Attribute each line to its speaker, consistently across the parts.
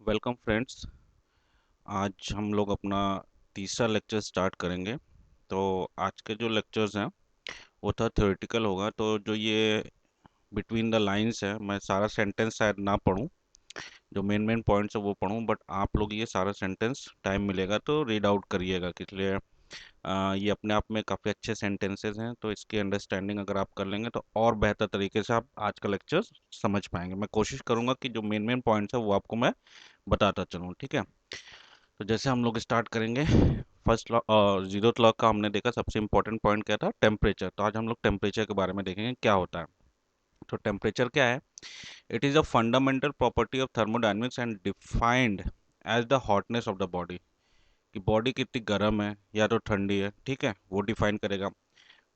Speaker 1: Welcome friends. आज हम लोग अपना तीसरा लेक्चर स्टार्ट करेंगे। तो आज के जो लेक्चर्स हैं वो था थ्योरेटिकल होगा। तो जो ये बिटवीन द लाइंस है, मैं सारा सेंटेंस शायद ना पढूं, जो मेन मेन पॉइंट्स है वो पढूं, बट आप लोग ये सारा सेंटेंस टाइम मिलेगा तो रीड आउट करिएगा, इसलिए ये अपने आप में काफ़ी अच्छे सेंटेंसेस हैं। तो इसकी अंडरस्टैंडिंग अगर आप कर लेंगे तो और बेहतर तरीके से आप आज का लेक्चर समझ पाएंगे। मैं कोशिश करूंगा कि जो मेन मेन पॉइंट्स है वो आपको मैं बताता चलूँ, ठीक है। तो जैसे हम लोग स्टार्ट करेंगे, फर्स्ट लॉ, जीरोथ लॉ का हमने देखा सबसे इंपॉर्टेंट पॉइंट क्या था, टेम्परेचर। तो आज हम लोग टेम्परेचर के बारे में देखेंगे क्या होता है। तो टेम्परेचर क्या है? It is a fundamental property of thermodynamics and defined as the hotness of the body. कि बॉडी कितनी गर्म है या तो ठंडी है, ठीक है, वो डिफाइन करेगा।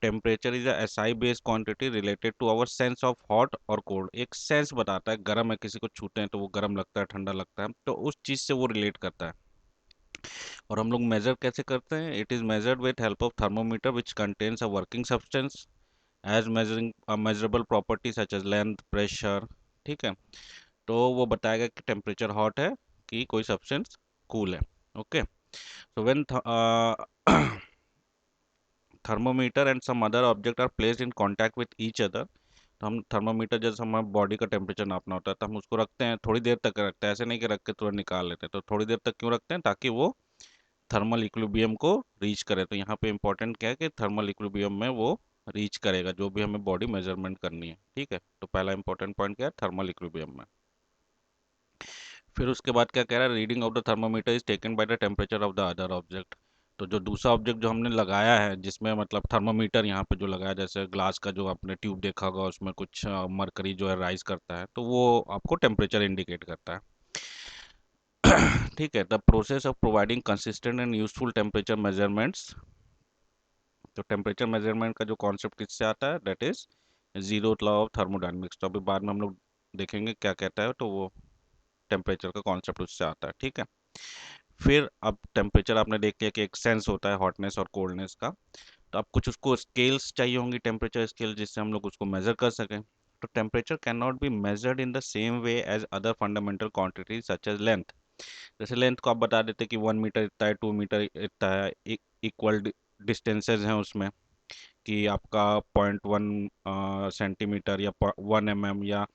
Speaker 1: Temperature is SI based quantity related to our sense of hot और कोल्ड। एक सेंस बताता है, गर्म है, किसी को छूते हैं तो वो गर्म लगता है, ठंडा लगता है, तो उस चीज़ से वो रिलेट करता है। और हम लोग मेजर कैसे करते हैं? It is measured with help of thermometer which contains a working substance as measuring a measurable property such as length, pressure, ठीक है। तो वो बताएगा कि टेम्परेचर हॉट है कि कोई सब्सटेंस कूल है। Okay, so when thermometer and some other object are placed in contact with each other. तो हम थर्मोमीटर, जैसे हमारे बॉडी का टेम्परेचर नापना होता है तो हम उसको रखते हैं, थोड़ी देर तक रखते हैं, ऐसे नहीं कि रख के तुरंत निकाल लेते हैं। तो थोड़ी देर तक क्यों रखते हैं? ताकि वो थर्मल इक्विलिब्रियम को रीच करे। तो यहाँ पे इंपॉर्टेंट क्या है कि थर्मल इक्विलिब्रियम में वो रीच करेगा जो भी हमें बॉडी मेजरमेंट करनी है, ठीक है। तो पहला इंपॉर्टेंट पॉइंट क्या है? थर्मल इक्विलिब्रियम में। फिर उसके बाद क्या कह रहा है? Reading of the thermometer is taken by the temperature of the other object. तो जो दूसरा ऑब्जेक्ट जो हमने लगाया है, जिसमें मतलब थर्मोमीटर यहाँ पे जो लगाया, जैसे ग्लास का जो आपने ट्यूब देखा होगा, उसमें कुछ मरकरी जो है राइज करता है, तो वो आपको टेम्परेचर इंडिकेट करता है। ठीक है। The process of providing consistent and useful temperature measurements. तो टेम्परेचर मेजरमेंट का जो कॉन्सेप्ट किससे आता है? That is zero law of thermodynamics. तो अभी बाद में हम लोग देखेंगे क्या कहता है, तो वो टेम्परेचर का कॉन्सेप्ट उससे आता है, ठीक है। फिर अब टेम्परेचर आपने देख लिया कि एक सेंस होता है हॉटनेस और कोल्डनेस का। तो अब कुछ उसको स्केल्स चाहिए होंगी, टेम्परेचर स्केल, जिससे हम लोग उसको मेजर कर सकें। तो temperature can not be measured in the same way as other fundamental quantities such as length. जैसे लेंथ को आप बता देते कि 1 मीटर इतना है, 2 मीटर इतना है, इक्वल डिस्टेंसेज हैं उसमें, कि आपका 0.1 सेंटीमीटर या 1 mm, या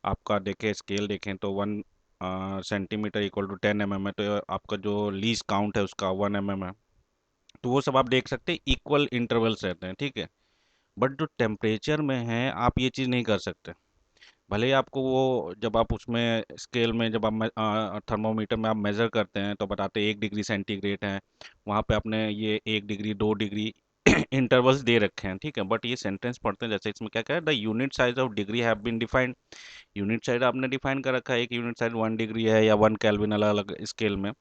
Speaker 1: आपका देखें स्केल देखें तो 1 सेंटीमीटर इक्वल टू 10 mm है, तो आपका जो लीस्ट काउंट है उसका 1 mm है। तो वो सब आप देख सकते हैं, इक्वल इंटरवल्स रहते हैं, ठीक है। बट जो टेम्परेचर में है आप ये चीज़ नहीं कर सकते। भले ही आपको वो, जब आप उसमें स्केल में, जब आप थर्मोमीटर में आप मेज़र करते हैं तो बताते हैं 1 डिग्री सेंटीग्रेड है, वहाँ पे आपने ये 1 डिग्री 2 डिग्री इंटरवल्स दे रखे हैं, ठीक है। बट ये सेंटेंस पढ़ते हैं, जैसे इसमें क्या कह रहा है? The unit size of degree have been defined. Unit size आपने डिफाइन कर रखा है, एक यूनिट साइज 1 डिग्री है या 1 केल्विन, अलग अलग स्केल में।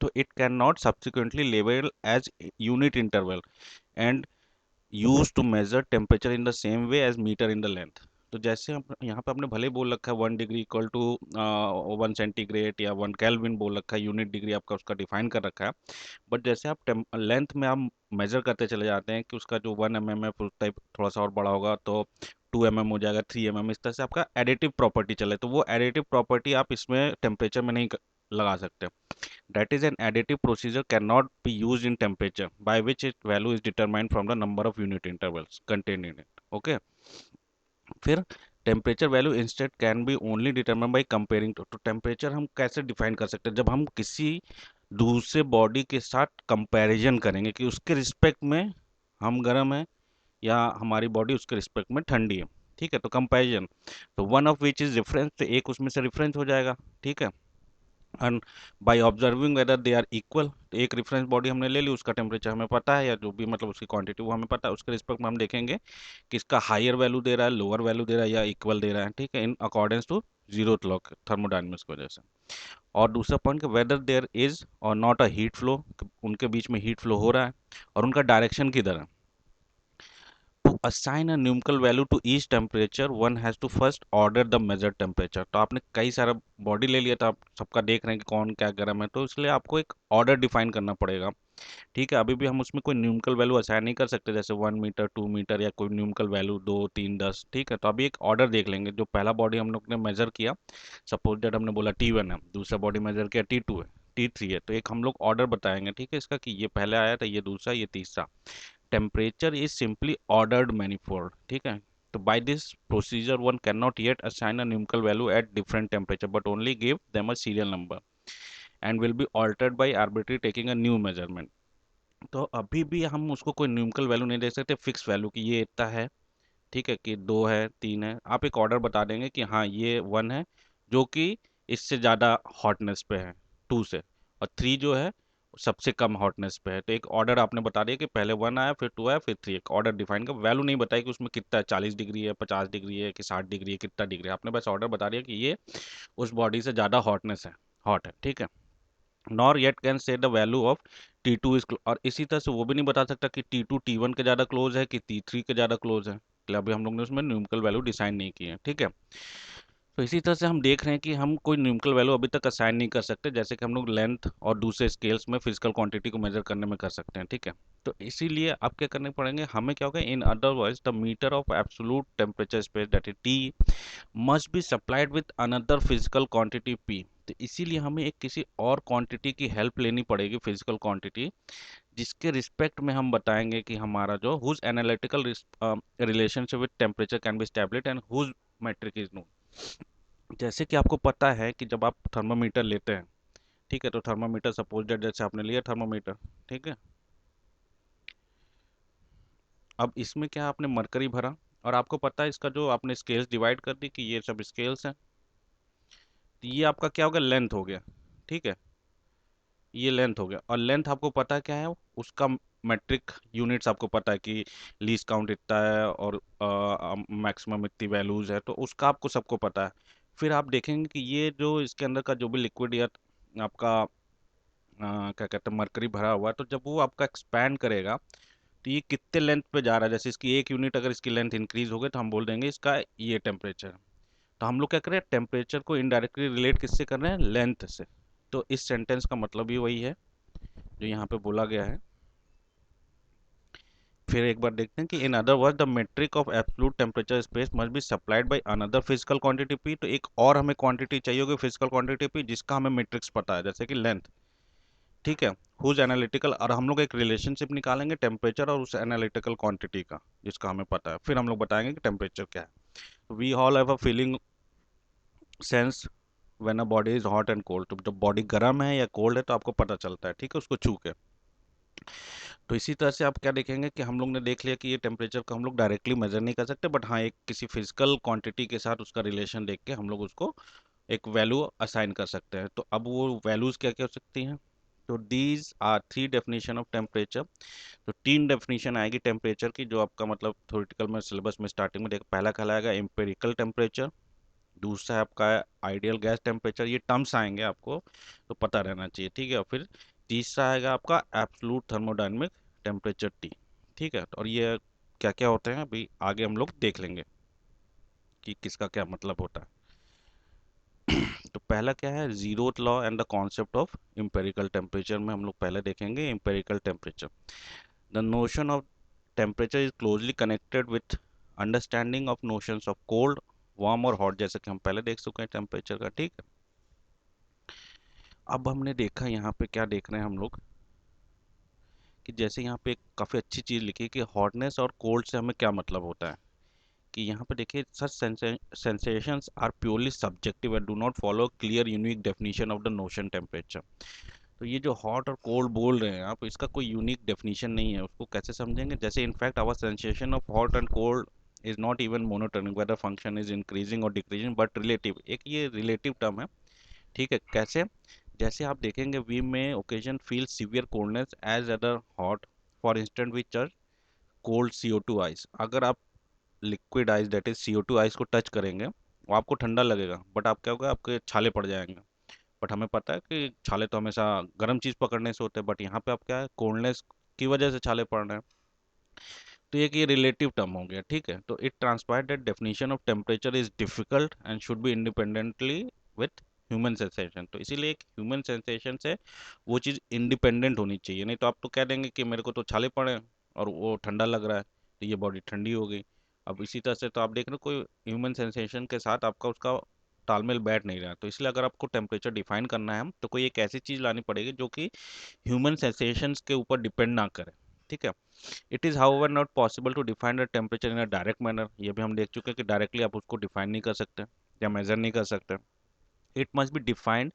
Speaker 1: तो it can not subsequently label as unit interval and use to measure temperature in the same way as metre in the length. तो जैसे हम यहाँ पे आपने भले ही बोल रखा है 1 डिग्री इक्वल टू 1 सेंटीग्रेड या 1 केल्विन बोल रखा है, यूनिट डिग्री आपका उसका डिफाइन कर रखा है। बट जैसे आप लेंथ में आप मेजर करते चले जाते हैं कि उसका जो 1 mm है फुल टाइप थोड़ा सा और बड़ा होगा तो 2 mm हो जाएगा, 3 mm, इस तरह से आपका एडिटिव प्रॉपर्टी चले। तो वो एडिटिव प्रॉपर्टी आप इसमें टेम्परेचर में नहीं लगा सकते। That is an additive procedure cannot be used in temperature by which its value is determined from the number of unit intervals contained in it. Okay. फिर temperature value instead can be only determine by comparing to. तो temperature हम कैसे define कर सकते हैं? जब हम किसी दूसरे बॉडी के साथ कंपैरिजन करेंगे कि उसके रिस्पेक्ट में हम गर्म है या हमारी बॉडी उसके रिस्पेक्ट में ठंडी है, ठीक है। तो कंपैरिजन, तो one of which is reference, तो एक उसमें से रेफरेंस हो जाएगा, ठीक है। And by observing whether they are equal, तो एक रेफरेंस बॉडी हमने ले ली, उसका टेम्परेचर हमें पता है या जो भी मतलब उसकी क्वांटिटी वो हमें पता है, उसके रिस्पेक्ट में हम देखेंगे कि इसका हायर वैल्यू दे रहा है, लोअर वैल्यू दे रहा है या इक्वल दे रहा है, ठीक है, in accordance to zero law thermodynamics की वजह से। और दूसरा पॉइंट कि whether there is or not a heat flow, उनके बीच में हीट फ्लो हो रहा है, और उनका डायरेक्शन किधर है। To assign a numerical value to each temperature, one has to first order the measured temperature। तो आपने कई सारा बॉडी ले लिया, तो आप सबका देख रहे हैं कि कौन क्या गर्म है, तो इसलिए आपको एक ऑर्डर डिफाइन करना पड़ेगा ठीक है, अभी भी हम उसमें कोई न्यूमेरिकल वैल्यू असाइन नहीं कर सकते, जैसे 1 मीटर 2 मीटर या कोई न्यूमेरिकल वैल्यू 2 3 10। ठीक है, तो अभी एक ऑर्डर देख लेंगे। जो पहला बॉडी हम लोग ने मेजर किया, सपोज दैट हमने बोला T1 है, दूसरा बॉडी मेजर किया T2 है, T3 है, तो एक हम लोग ऑर्डर बताएंगे, ठीक है, इसका कि ये पहले आया था, ये दूसरा, ये तीसरा। Temperature is simply ordered manifold. ठीक है, तो by this procedure one can not yet assign a numerical value at different temperature but only give them a serial number and will be altered by arbitrary taking a new measurement. तो अभी भी हम उसको कोई numerical value नहीं दे सकते, fix value कि ये इतना है, ठीक है, कि 2 है 3 है। आप एक ऑर्डर बता देंगे कि हाँ ये 1 है, जो कि इससे ज़्यादा हॉटनेस पे है 2 से, और 3 जो है सबसे कम हॉटनेस पे है। तो एक ऑर्डर आपने बता दिया कि पहले 1 आया, फिर 2 आया, फिर 3। एक ऑर्डर डिफाइन कर, वैल्यू नहीं बताई कि उसमें कितना है, 40 डिग्री है, 50 डिग्री है, कि 60 डिग्री है, कितना डिग्री है। आपने बस ऑर्डर बता दिया कि ये उस बॉडी से ज़्यादा हॉटनेस है, हॉट है, ठीक है। Nor yet can say the value of T2 is, और इसी तरह से वो भी नहीं बता सकता कि T2 T1 के ज़्यादा क्लोज है कि T3 के ज़्यादा क्लोज है, इसलिए अभी हम लोग ने उसमें न्यूमेरिकल वैल्यू डिसाइन नहीं की है, ठीक है। तो इसी तरह से हम देख रहे हैं कि हम कोई न्यूमेरिकल वैल्यू अभी तक असाइन नहीं कर सकते, जैसे कि हम लोग लेंथ और दूसरे स्केल्स में फिजिकल क्वांटिटी को मेजर करने में कर सकते हैं, ठीक है। तो इसीलिए अब क्या करने पड़ेंगे हमें, क्या होगा, in otherwise the meter of absolute temperature space that is T must be supplied with another physical quantity P। तो इसीलिए हमें एक किसी और क्वांटिटी की हेल्प लेनी पड़ेगी, फिजिकल क्वांटिटी, जिसके रिस्पेक्ट में हम बताएंगे कि हमारा जो whose analytical relationship with temperature can be established and whose metric is known. जैसे कि आपको पता है कि जब आप थर्मामीटर लेते हैं, ठीक है, तो थर्मामीटर सपोज दैट जैसे आपने लिया थर्मामीटर, ठीक है, अब इसमें क्या आपने मरकरी भरा, और आपको पता है इसका जो आपने स्केल्स डिवाइड कर दी कि ये सब स्केल्स हैं, तो ये आपका क्या हो गया, लेंथ हो गया, ठीक है, ये लेंथ हो गया। और लेंथ आपको पता है क्या है, उसका मेट्रिक यूनिट्स आपको पता है कि लीस्ट काउंट इतना है और मैक्सिमम इतनी वैल्यूज है, तो उसका आपको सबको पता है। फिर आप देखेंगे कि ये जो इसके अंदर का जो भी लिक्विड या आपका क्या कहते हैं मरकरी भरा हुआ है, तो जब वो आपका एक्सपैंड करेगा, तो ये कितने लेंथ पे जा रहा है, जैसे इसकी 1 यूनिट अगर इसकी लेंथ इंक्रीज हो गई, तो हम बोल देंगे इसका ये टेम्परेचर। तो हम लोग क्या करें, टेम्परेचर को इनडायरेक्टली रिलेट किससे कर रहे हैं, लेंथ से। तो इस सेंटेंस का मतलब भी वही है जो यहाँ पे बोला गया है। फिर एक बार देखते हैं कि in other word the metric of absolute temperature space must be supplied by another physical quantity P। तो एक और हमें क्वांटिटी चाहिए होगी फिजिकल क्वांटिटी P, जिसका हमें मैट्रिक्स पता है, जैसे कि लेंथ, ठीक है, हुज एनालिटिकल, और हम लोग एक रिलेशनशिप निकालेंगे टेम्परेचर और उस एनालिटिकल क्वांटिटी का, जिसका हमें पता है। फिर हम लोग बताएंगे कि टेम्परेचर क्या है। We all have a feeling sense when a body is hot and cold. तो जब बॉडी गर्म है या कोल्ड है तो आपको पता चलता है, ठीक है, उसको छू के। तो इसी तरह से आप क्या देखेंगे कि हम लोग ने देख लिया कि ये टेम्परेचर को हम लोग डायरेक्टली मेजर नहीं कर सकते, बट हाँ एक किसी फिजिकल क्वांटिटी के साथ उसका रिलेशन देख के हम लोग उसको एक वैल्यू असाइन कर सकते हैं। तो अब वो वैल्यूज क्या क्या हो सकती हैं, तो these are 3 definition of temperature. तो 3 डेफिनेशन आएगी टेम्परेचर की, जो आपका मतलब थ्योरेटिकल में सिलेबस में स्टार्टिंग में देख, पहला कहलाएगा एम्पेरिकल टेम्परेचर, दूसरा है आपका आइडियल गैस टेम्परेचर, ये टर्म्स आएंगे आपको तो पता रहना चाहिए, ठीक है। और फिर तीसरा आएगा आपका एब्सोल्यूट थर्मोडायनेमिक टेम्परेचर T, ठीक है। और ये क्या क्या होते हैं अभी आगे हम लोग देख लेंगे कि किसका क्या मतलब होता है। तो पहला क्या है, zeroth law and the concept of empirical temperature में हम लोग पहले देखेंगे empirical temperature. The notion of temperature is closely connected with understanding of notions of cold warm और हॉट, जैसे कि हम पहले देख चुके हैं टेम्परेचर का, ठीक है। अब हमने देखा यहाँ पे क्या देख रहे हैं हम लोग, कि जैसे यहाँ पे एक काफ़ी अच्छी चीज़ लिखी है कि हॉटनेस और कोल्ड से हमें क्या मतलब होता है। कि यहाँ पे देखिए, such sensations are purely subjective and do not follow clear unique definition of the notion temperature. तो ये जो हॉट और कोल्ड बोल रहे हैं आप, इसका कोई यूनिक डेफिनेशन नहीं है, उसको कैसे समझेंगे, जैसे in fact our sensation of hot and cold is not even monotonic whether function is increasing or decreasing but relative, एक ये रिलेटिव टर्म है, ठीक है। कैसे, जैसे आप देखेंगे we may occasion feel severe coldness as other hot, for instant we touch cold CO2 ice. अगर आप liquid ice that is CO2 ice को टच करेंगे, वो आपको ठंडा लगेगा, बट आप क्या होगा, आपके छाले पड़ जाएंगे। बट हमें पता है कि छाले तो हमेशा गर्म चीज़ पकड़ने से होते हैं, बट यहाँ पे आप क्या है, कोल्डनेस की वजह से छाले पड़ रहे हैं। तो ये रिलेटिव टर्म हो गया, ठीक है। तो it transpired that definition of temperature is difficult and should be independently with human sensation. तो इसीलिए एक ह्यूमन सेंसेशन से वो चीज़ इंडिपेंडेंट होनी चाहिए, नहीं तो आप तो कह देंगे कि मेरे को तो छाले पड़े हैं और वो ठंडा लग रहा है तो ये बॉडी ठंडी हो गई। अब इसी तरह से तो आप देख रहे हो कोई ह्यूमन सेंसेशन के साथ आपका उसका तालमेल बैठ नहीं रहा। तो इसलिए अगर आपको टेम्परेचर डिफाइन करना है तो कोई एक ऐसी चीज़ लानी पड़ेगी जो कि ह्यूमन सेंसेशंस के ऊपर डिपेंड ना करे। ठीक है। It is however not possible to define the temperature in a direct manner. ये भी हम देख चुके हैं कि डायरेक्टली आप उसको डिफाइन नहीं कर सकते या मेजर नहीं कर सकते। It must be defined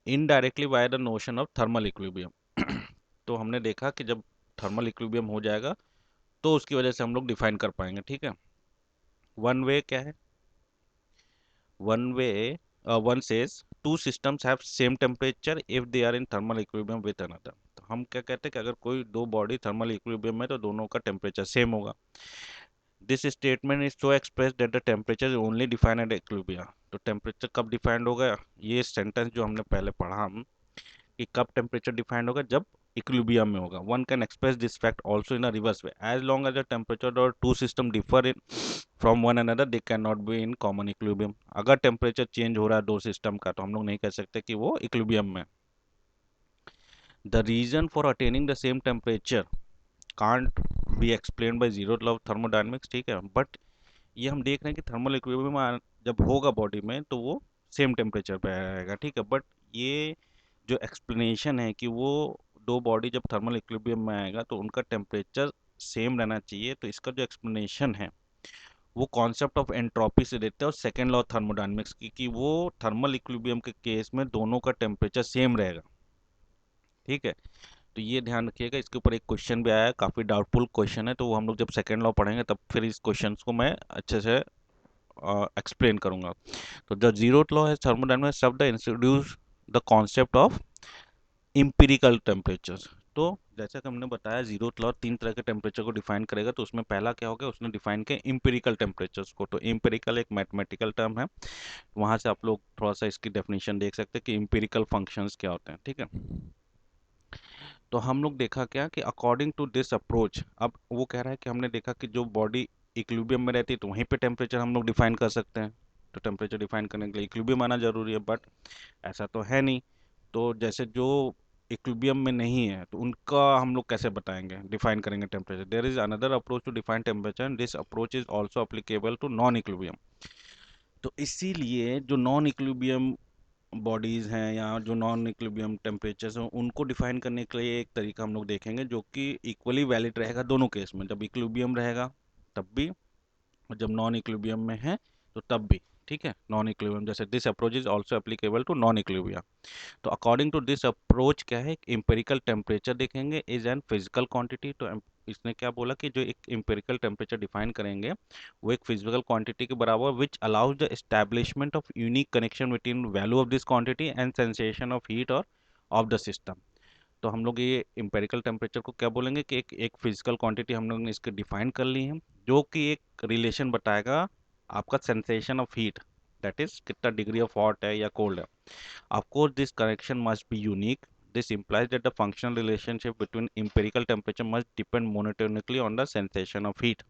Speaker 1: indirectly by the notion of thermal equilibrium. तो हमने देखा कि जब थर्मल इक्विलिब्रियम हो जाएगा तो उसकी वजह से हम लोग डिफाइन कर पाएंगे। ठीक है। वन वे क्या है? One way one says two systems have same temperature if they are in thermal equilibrium with another. तो हम क्या कहते हैं कि अगर कोई दो बॉडी थर्मल इक्विलिब्रियम में तो दोनों का टेम्परेचर सेम होगा। This statement is so express that the temperature is only defined at equilibrium. तो टेम्परेचर कब डिफाइंड होगा? ये सेंटेंस जो हमने पहले पढ़ा हम कि कब टेम्परेचर डिफाइंड होगा, जब इक्विलिब्रियम में होगा। One can express this fact also in a reverse way, as long as the temperature और two system differ in from one another they can not be in common equilibrium. अगर temperature change हो रहा है दो system का तो हम लोग नहीं कह सकते कि वो इक्विलिब्रियम में। The reason for attaining the same temperature can't be explain by zero law of thermodynamics. ठीक है। बट ये हम देख रहे हैं कि थर्मल इक्विलिब्रियम जब होगा बॉडी में तो वो सेम टेम्परेचर पे रहेगा। ठीक है। बट ये जो एक्सप्लेनेशन है कि वो दो बॉडी जब थर्मल इक्विलिब्रियम में आएगा तो उनका टेम्परेचर सेम रहना चाहिए, तो इसका जो एक्सप्लेनेशन है वो कॉन्सेप्ट ऑफ एंट्रोपी से देते हैं और सेकेंड लॉ ऑफ थर्मोडायनेमिक्स की कि वो थर्मल इक्विलिब्रियम के केस में दोनों का टेम्परेचर सेम रहेगा। ठीक है। तो ये ध्यान रखिएगा। इसके ऊपर एक क्वेश्चन भी आया है, काफ़ी डाउटफुल क्वेश्चन है, तो वो हम लोग जब सेकेंड लॉ पढ़ेंगे तब फिर इस क्वेश्चन को मैं अच्छे से एक्सप्लेन करूंगा। तो द जीरो लॉ है थर्मोडायनेमिक्स शब्द introduce the concept of empirical temperature. तो जैसा कि हमने बताया जीरो लॉ तीन तरह के टेम्परेचर को डिफाइन करेगा। तो उसमें पहला क्या हो गया, उसने डिफाइन किया इम्पीरिकल टेम्परेचर्स को। तो इम्पीरिकल एक मैथमेटिकल टर्म है, वहां से आप लोग थोड़ा सा इसकी डेफिनेशन देख सकते हैं कि इम्पीरिकल फंक्शंस क्या होते हैं। ठीक है। तो हम लोग देखा क्या कि अकॉर्डिंग टू दिस अप्रोच, अब वो कह रहा है कि हमने देखा कि जो बॉडी इक्विलिब्रियम में रहती है तो वहीं पे टेम्परेचर हम लोग डिफाइन कर सकते हैं। तो टेम्परेचर डिफाइन करने के लिए इक्विलिब्रियम आना जरूरी है, बट ऐसा तो है नहीं। तो जैसे जो इक्विलिब्रियम में नहीं है तो उनका हम लोग कैसे बताएंगे, डिफाइन करेंगे temperature? There is another approach to define temperature and this approach is also applicable to non equilibrium. तो इसीलिए जो नॉन इक्विलिब्रियम बॉडीज़ हैं या जो नॉन इक्विलिब्रियम टेम्परेचर्स हैं उनको डिफाइन करने के लिए एक तरीका हम लोग देखेंगे जो कि इक्वली वैलिड रहेगा दोनों केस में, जब इक्विलिब्रियम रहेगा तब भी और जब नॉन इक्विलिब्रियम में है तो तब भी। ठीक है। नॉन इक्विलिब्रियम जैसे this approach is also applicable to non equilibrium. तो अकॉर्डिंग टू दिस अप्रोच क्या है, एम्पिरिकल टेम्परेचर देखेंगे इज एन फिजिकल क्वांटिटी। तो इसने क्या बोला कि जो एक एम्पिरिकल टेम्परेचर डिफाइन करेंगे वो एक फिजिकल क्वांटिटी के बराबर which allows the establishment of unique connection between value of this quantity and sensation of heat और ऑफ द सिस्टम। तो हम लोग ये एम्पेरिकल टेम्परेचर को क्या बोलेंगे कि एक फिजिकल क्वांटिटी हम लोग ने इसके डिफाइन कर ली है जो कि एक रिलेशन बताएगा आपका sensation of heat, that is कितना डिग्री ऑफ हॉट है या कोल्ड है। Of course, this correction must be unique. This implies that the functional relationship between empirical temperature must depend monotonically on the sensation of heat.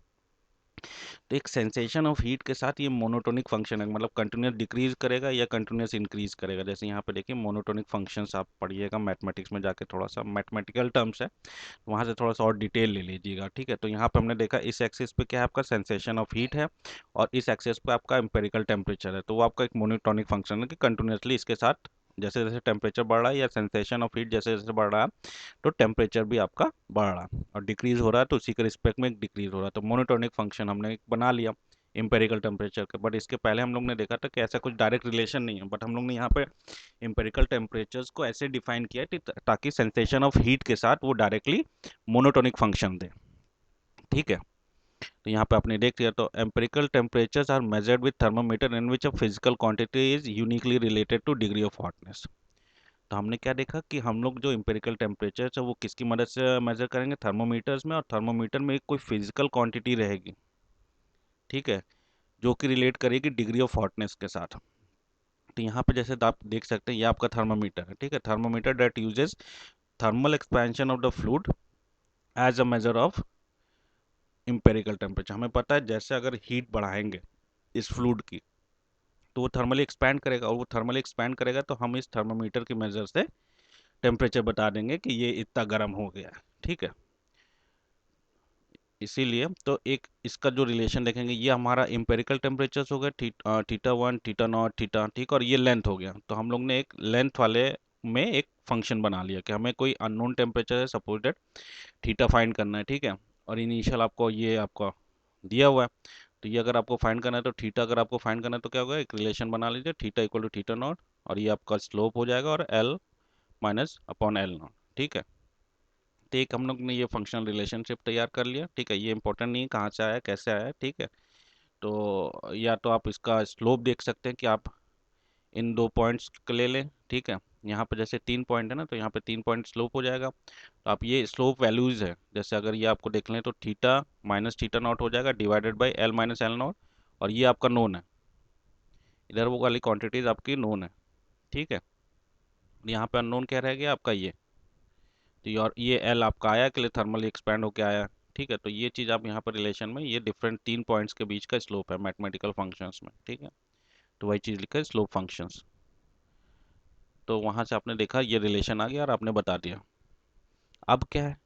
Speaker 1: तो एक sensation of heat के साथ ये monotonic function है, मतलब कंटिन्यूस डिक्रीज करेगा या continuous increase करेगा। जैसे यहाँ पे देखिए मोनोटोनिक फंक्शंस आप पढ़िएगा मैथमेटिक्स में जाके, थोड़ा सा मैथमेटिकल टर्म्स है वहाँ से थोड़ा सा और डिटेल ले लीजिएगा। ठीक है। तो यहाँ पे हमने देखा इस एक्सिस पे क्या है, आपका सेंसेशन ऑफ हीट है और इस एक्सिस पे आपका एम्पेरिकल टेम्परेचर है। तो वो आपका एक मोनोटोनिक फंक्शन है कि कंटिन्यूसली इसके साथ जैसे जैसे टेम्परेचर बढ़ रहा है या सेंसेशन ऑफ हीट जैसे जैसे बढ़ रहा है तो टेम्परेचर भी आपका बढ़ रहा है, और डिक्रीज हो रहा है तो उसी के रिस्पेक्ट में एक डिक्रीज हो रहा है। तो मोनोटोनिक फंक्शन हमने एक बना लिया एम्पेरिकल टेम्परेचर का। बट इसके पहले हम लोग ने देखा था कि ऐसा कुछ डायरेक्ट रिलेशन नहीं है, बट हम लोग ने यहाँ पे एम्पेरिकल टेम्परेचर्स को ऐसे डिफाइन किया ताकि सेंसेशन ऑफ हीट के साथ वो डायरेक्टली मोनोटोनिक फंक्शन दे। ठीक है। तो यहाँ पे आपने देख लिया। तो empirical temperatures are measured with thermometer in which a physical quantity is uniquely related to degree of hotness. तो हमने क्या देखा कि हम लोग जो एम्पेरिकल टेम्परेचर है वो किसकी मदद से मेजर करेंगे, थर्मोमीटर्स में, और थर्मोमीटर में एक कोई फिजिकल क्वांटिटी रहेगी। ठीक है। जो कि रिलेट करेगी डिग्री ऑफ हॉटनेस के साथ। तो यहाँ पे जैसे आप देख सकते हैं ये आपका थर्मोमीटर है। ठीक है। Thermometer that uses thermal expansion of the fluid as a measure of empirical temperature. हमें पता है जैसे अगर हीट बढ़ाएंगे इस फ्लूइड की तो वो थर्मली एक्सपैंड करेगा, और वो थर्मली एक्सपैंड करेगा तो हम इस थर्मामीटर की मेजर से टेम्परेचर बता देंगे कि ये इतना गर्म हो गया है। ठीक है, इसीलिए तो एक इसका जो रिलेशन देखेंगे, ये हमारा इम्पेरिकल टेम्परेचर्स हो गए, theta one, theta naught, theta, ठीक, और ये लेंथ हो गया। तो हम लोग ने एक लेंथ वाले में एक फंक्शन बना लिया कि हमें कोई अननोन टेम्परेचर है, सपोज दैट थीटा फाइंड करना है। ठीक है, और इनिशियल आपको ये आपका दिया हुआ है, तो ये अगर आपको फाइंड करना है तो थीटा अगर आपको फाइंड करना है तो क्या होगा, एक रिलेशन बना लीजिए, theta equal to theta naught, और ये आपका स्लोप हो जाएगा, और L minus upon L naught. ठीक है, तो एक हम लोग ने ये फंक्शनल रिलेशनशिप तैयार कर लिया। ठीक है, ये इंपॉर्टेंट नहीं है कहाँ से आया कैसे आया। ठीक है, तो या तो आप इसका स्लोप देख सकते हैं कि आप इन दो पॉइंट्स ले लें। ठीक है, यहाँ पे जैसे 3 पॉइंट है ना, तो यहाँ पे 3 पॉइंट स्लोप हो जाएगा। तो आप ये स्लोप वैल्यूज है, जैसे अगर ये आपको देख लें तो थीटा माइनस थीटा नॉट हो जाएगा divided by L minus L not, और ये आपका नोन है, इधर वो वाली क्वांटिटीज आपकी नोन है। ठीक है, यहाँ पे अननोन क्या रह गया आपका ये, तो ये एल आपका आया के लिए थर्मली एक्सपैंड होके आया। ठीक है, तो ये चीज़ आप यहाँ पर रिलेशन में, ये डिफरेंट 3 पॉइंट्स के बीच का स्लोप है मैथमेटिकल फंक्शंस में। ठीक है, तो वही चीज़ लिखा है स्लोप फंक्शंस। तो वहाँ से आपने देखा ये रिलेशन आ गया और आपने बता दिया। अब क्या है,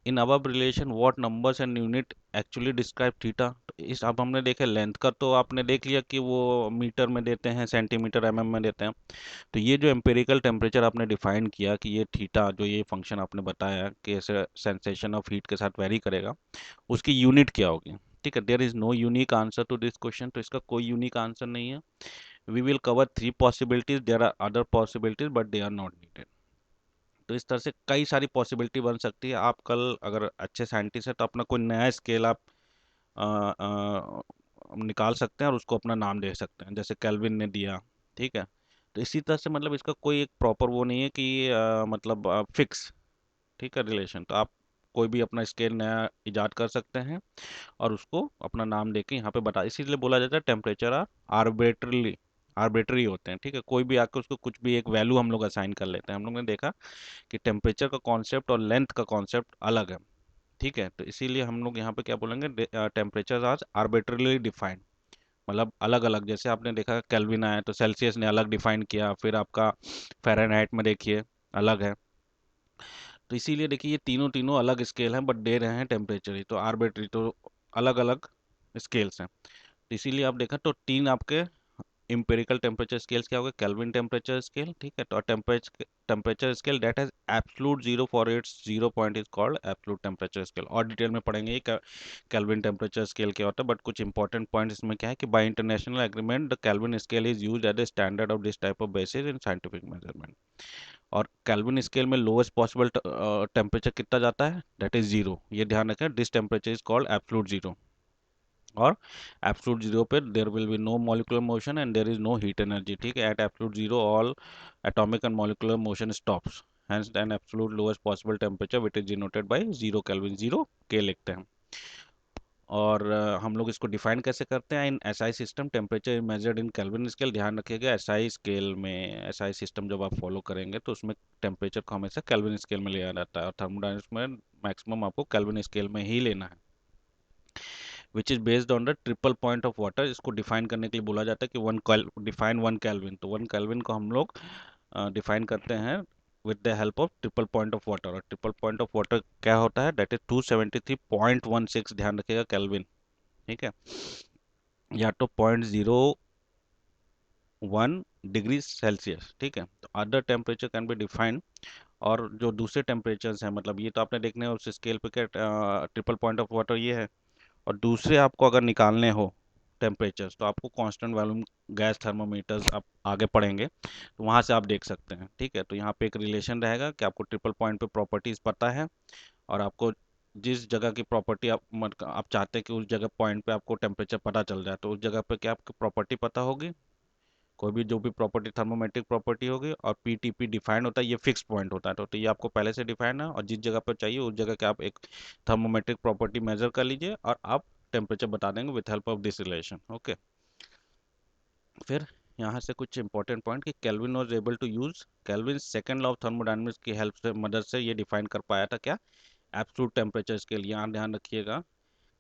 Speaker 1: इन above relation what numbers and unit actually describe theta. तो इस अब हमने देखा लेंथ का, तो आपने देख लिया कि वो मीटर में देते हैं, सेंटीमीटर एमएम में देते हैं। तो ये जो एम्पिरिकल टेम्परेचर आपने डिफाइन किया कि ये थीटा जो ये फंक्शन आपने बताया कि ऐसे सेंसेशन ऑफ हीट के साथ वेरी करेगा, उसकी यूनिट क्या होगी। ठीक है, there is no unique answer to this question, तो इसका कोई यूनिक आंसर नहीं है। We will cover 3 possibilities, there are other possibilities but they are not needed. तो इस तरह से कई सारी पॉसिबिलिटी बन सकती है। आप कल अगर अच्छे साइंटिस्ट हैं तो अपना कोई नया स्केल आप अ, निकाल सकते हैं और उसको अपना नाम दे सकते हैं, जैसे केल्विन ने दिया। ठीक है, तो इसी तरह से मतलब इसका कोई एक प्रॉपर वो नहीं है कि मतलब फिक्स, ठीक है, रिलेशन। तो आप कोई भी अपना स्केल नया इजाद कर सकते हैं और उसको अपना नाम देके यहाँ पे बता, इसीलिए बोला जाता है टेम्परेचर आर आर्बिट्रली आर्बिट्री होते हैं। ठीक है, कोई भी आके उसको कुछ भी एक वैल्यू हम लोग असाइन कर लेते हैं। हम लोग ने देखा कि टेम्परेचर का कॉन्सेप्ट और लेंथ का कॉन्सेप्ट अलग है। ठीक है, तो इसीलिए हम लोग यहाँ पे क्या बोलेंगे, टेम्परेचर आर आर्बिट्रली डिफाइंड, मतलब अलग अलग। जैसे आपने देखा केल्विन आया तो सेल्सियस ने अलग डिफाइन किया, फिर आपका फ़ारेनहाइट में देखिए अलग है। तो इसीलिए देखिए ये तीनों तीनों अलग स्केल हैं बट दे रहे हैं टेम्परेचर ही, तो आर्बिट्री तो अलग अलग स्केल्स हैं। तो इसीलिए आप देखा तो तीन आपके इंपेरिकल टेम्परेचर स्केल्स क्या हो गए, केल्विन टेम्परेचर स्केल, ठीक है, तो temperature scale that has absolute zero for its zero point is called absolute temperature scale. और डिटेल में पढ़ेंगे ये केल्विन टेम्परेचर स्केल क्या होता है, बट कुछ इंपॉर्टेंट पॉइंट इसमें क्या है कि by international agreement the Kelvin scale is used as a standard of this type of basis in scientific measurement. और केल्विन स्केल में लोएस्ट पॉसिबल टेम्परेचर कितना जाता है, दैट इज जीरो, ये ध्यान रखें, this temperature is called absolute zero. और absolute zero पे there will be no molecular motion and there is no heat energy. ठीक है, at absolute zero all atomic and molecular motion stops, hence an absolute lowest possible temperature which is denoted by 0 Kelvin, 0 K लिखते हैं। और हम लोग इसको define कैसे करते हैं, in SI system temperature measured in kelvin scale. ध्यान रखिएगा एसआई स्केल में, एसआई सिस्टम जब आप फॉलो करेंगे तो उसमें टेम्परेचर को हमेशा केल्विन स्केल में लिया जाता है, और थर्मोडायनेमिक्स में मैक्सिमम आपको केल्विन स्केल में ही लेना है, which is based on the triple point of water. इसको डिफाइन करने के लिए बोला जाता है कि डिफाइन 1 केल्विन, तो 1 केल्विन को हम लोग डिफाइन करते हैं with the help of triple point of water. और ट्रिपल पॉइंट ऑफ वाटर क्या होता है, दैट इज 273.16, ध्यान रखिएगा, केल्विन। ठीक है, या तो 0.01 डिग्री सेल्सियस। ठीक है, तो other temperature can be defined. और जो दूसरे टेम्परेचर्स हैं, मतलब ये तो आपने देखने हैं उस स्केल पे क्या, ट्रिपल पॉइंट ऑफ वाटर ये है। और दूसरे आपको अगर निकालने हो टेम्परेचर्स तो आपको कांस्टेंट वॉल्यूम गैस थर्मोमीटर्स आप आगे पढ़ेंगे तो वहाँ से आप देख सकते हैं। ठीक है, तो यहाँ पे एक रिलेशन रहेगा कि आपको ट्रिपल पॉइंट पे प्रॉपर्टीज पता है, और आपको जिस जगह की प्रॉपर्टी आप चाहते हैं कि उस जगह पॉइंट पे आपको टेम्परेचर पता चल जाए, तो उस जगह पे क्या आपकी प्रॉपर्टी पता होगी, कोई भी जो भी प्रॉपर्टी थर्मोमेट्रिक प्रॉपर्टी होगी। और पीटीपी डिफाइंड होता है, ये फिक्स पॉइंट होता है, तो ये आपको पहले से डिफाइंड है, और जिस जगह पर चाहिए उस जगह के आप एक थर्मोमेट्रिक प्रॉपर्टी मेजर कर लीजिए और आप टेम्परेचर बता देंगे with help of this relation. Okay, फिर यहाँ से कुछ इंपॉर्टेंट पॉइंट कि Kelvin was able to use Kelvin second law of thermodynamics की हेल्प से, मदद से ये डिफाइन कर पाया था क्या, एब्सोल्यूट टेम्परेचर के लिए। यहाँ ध्यान रखिएगा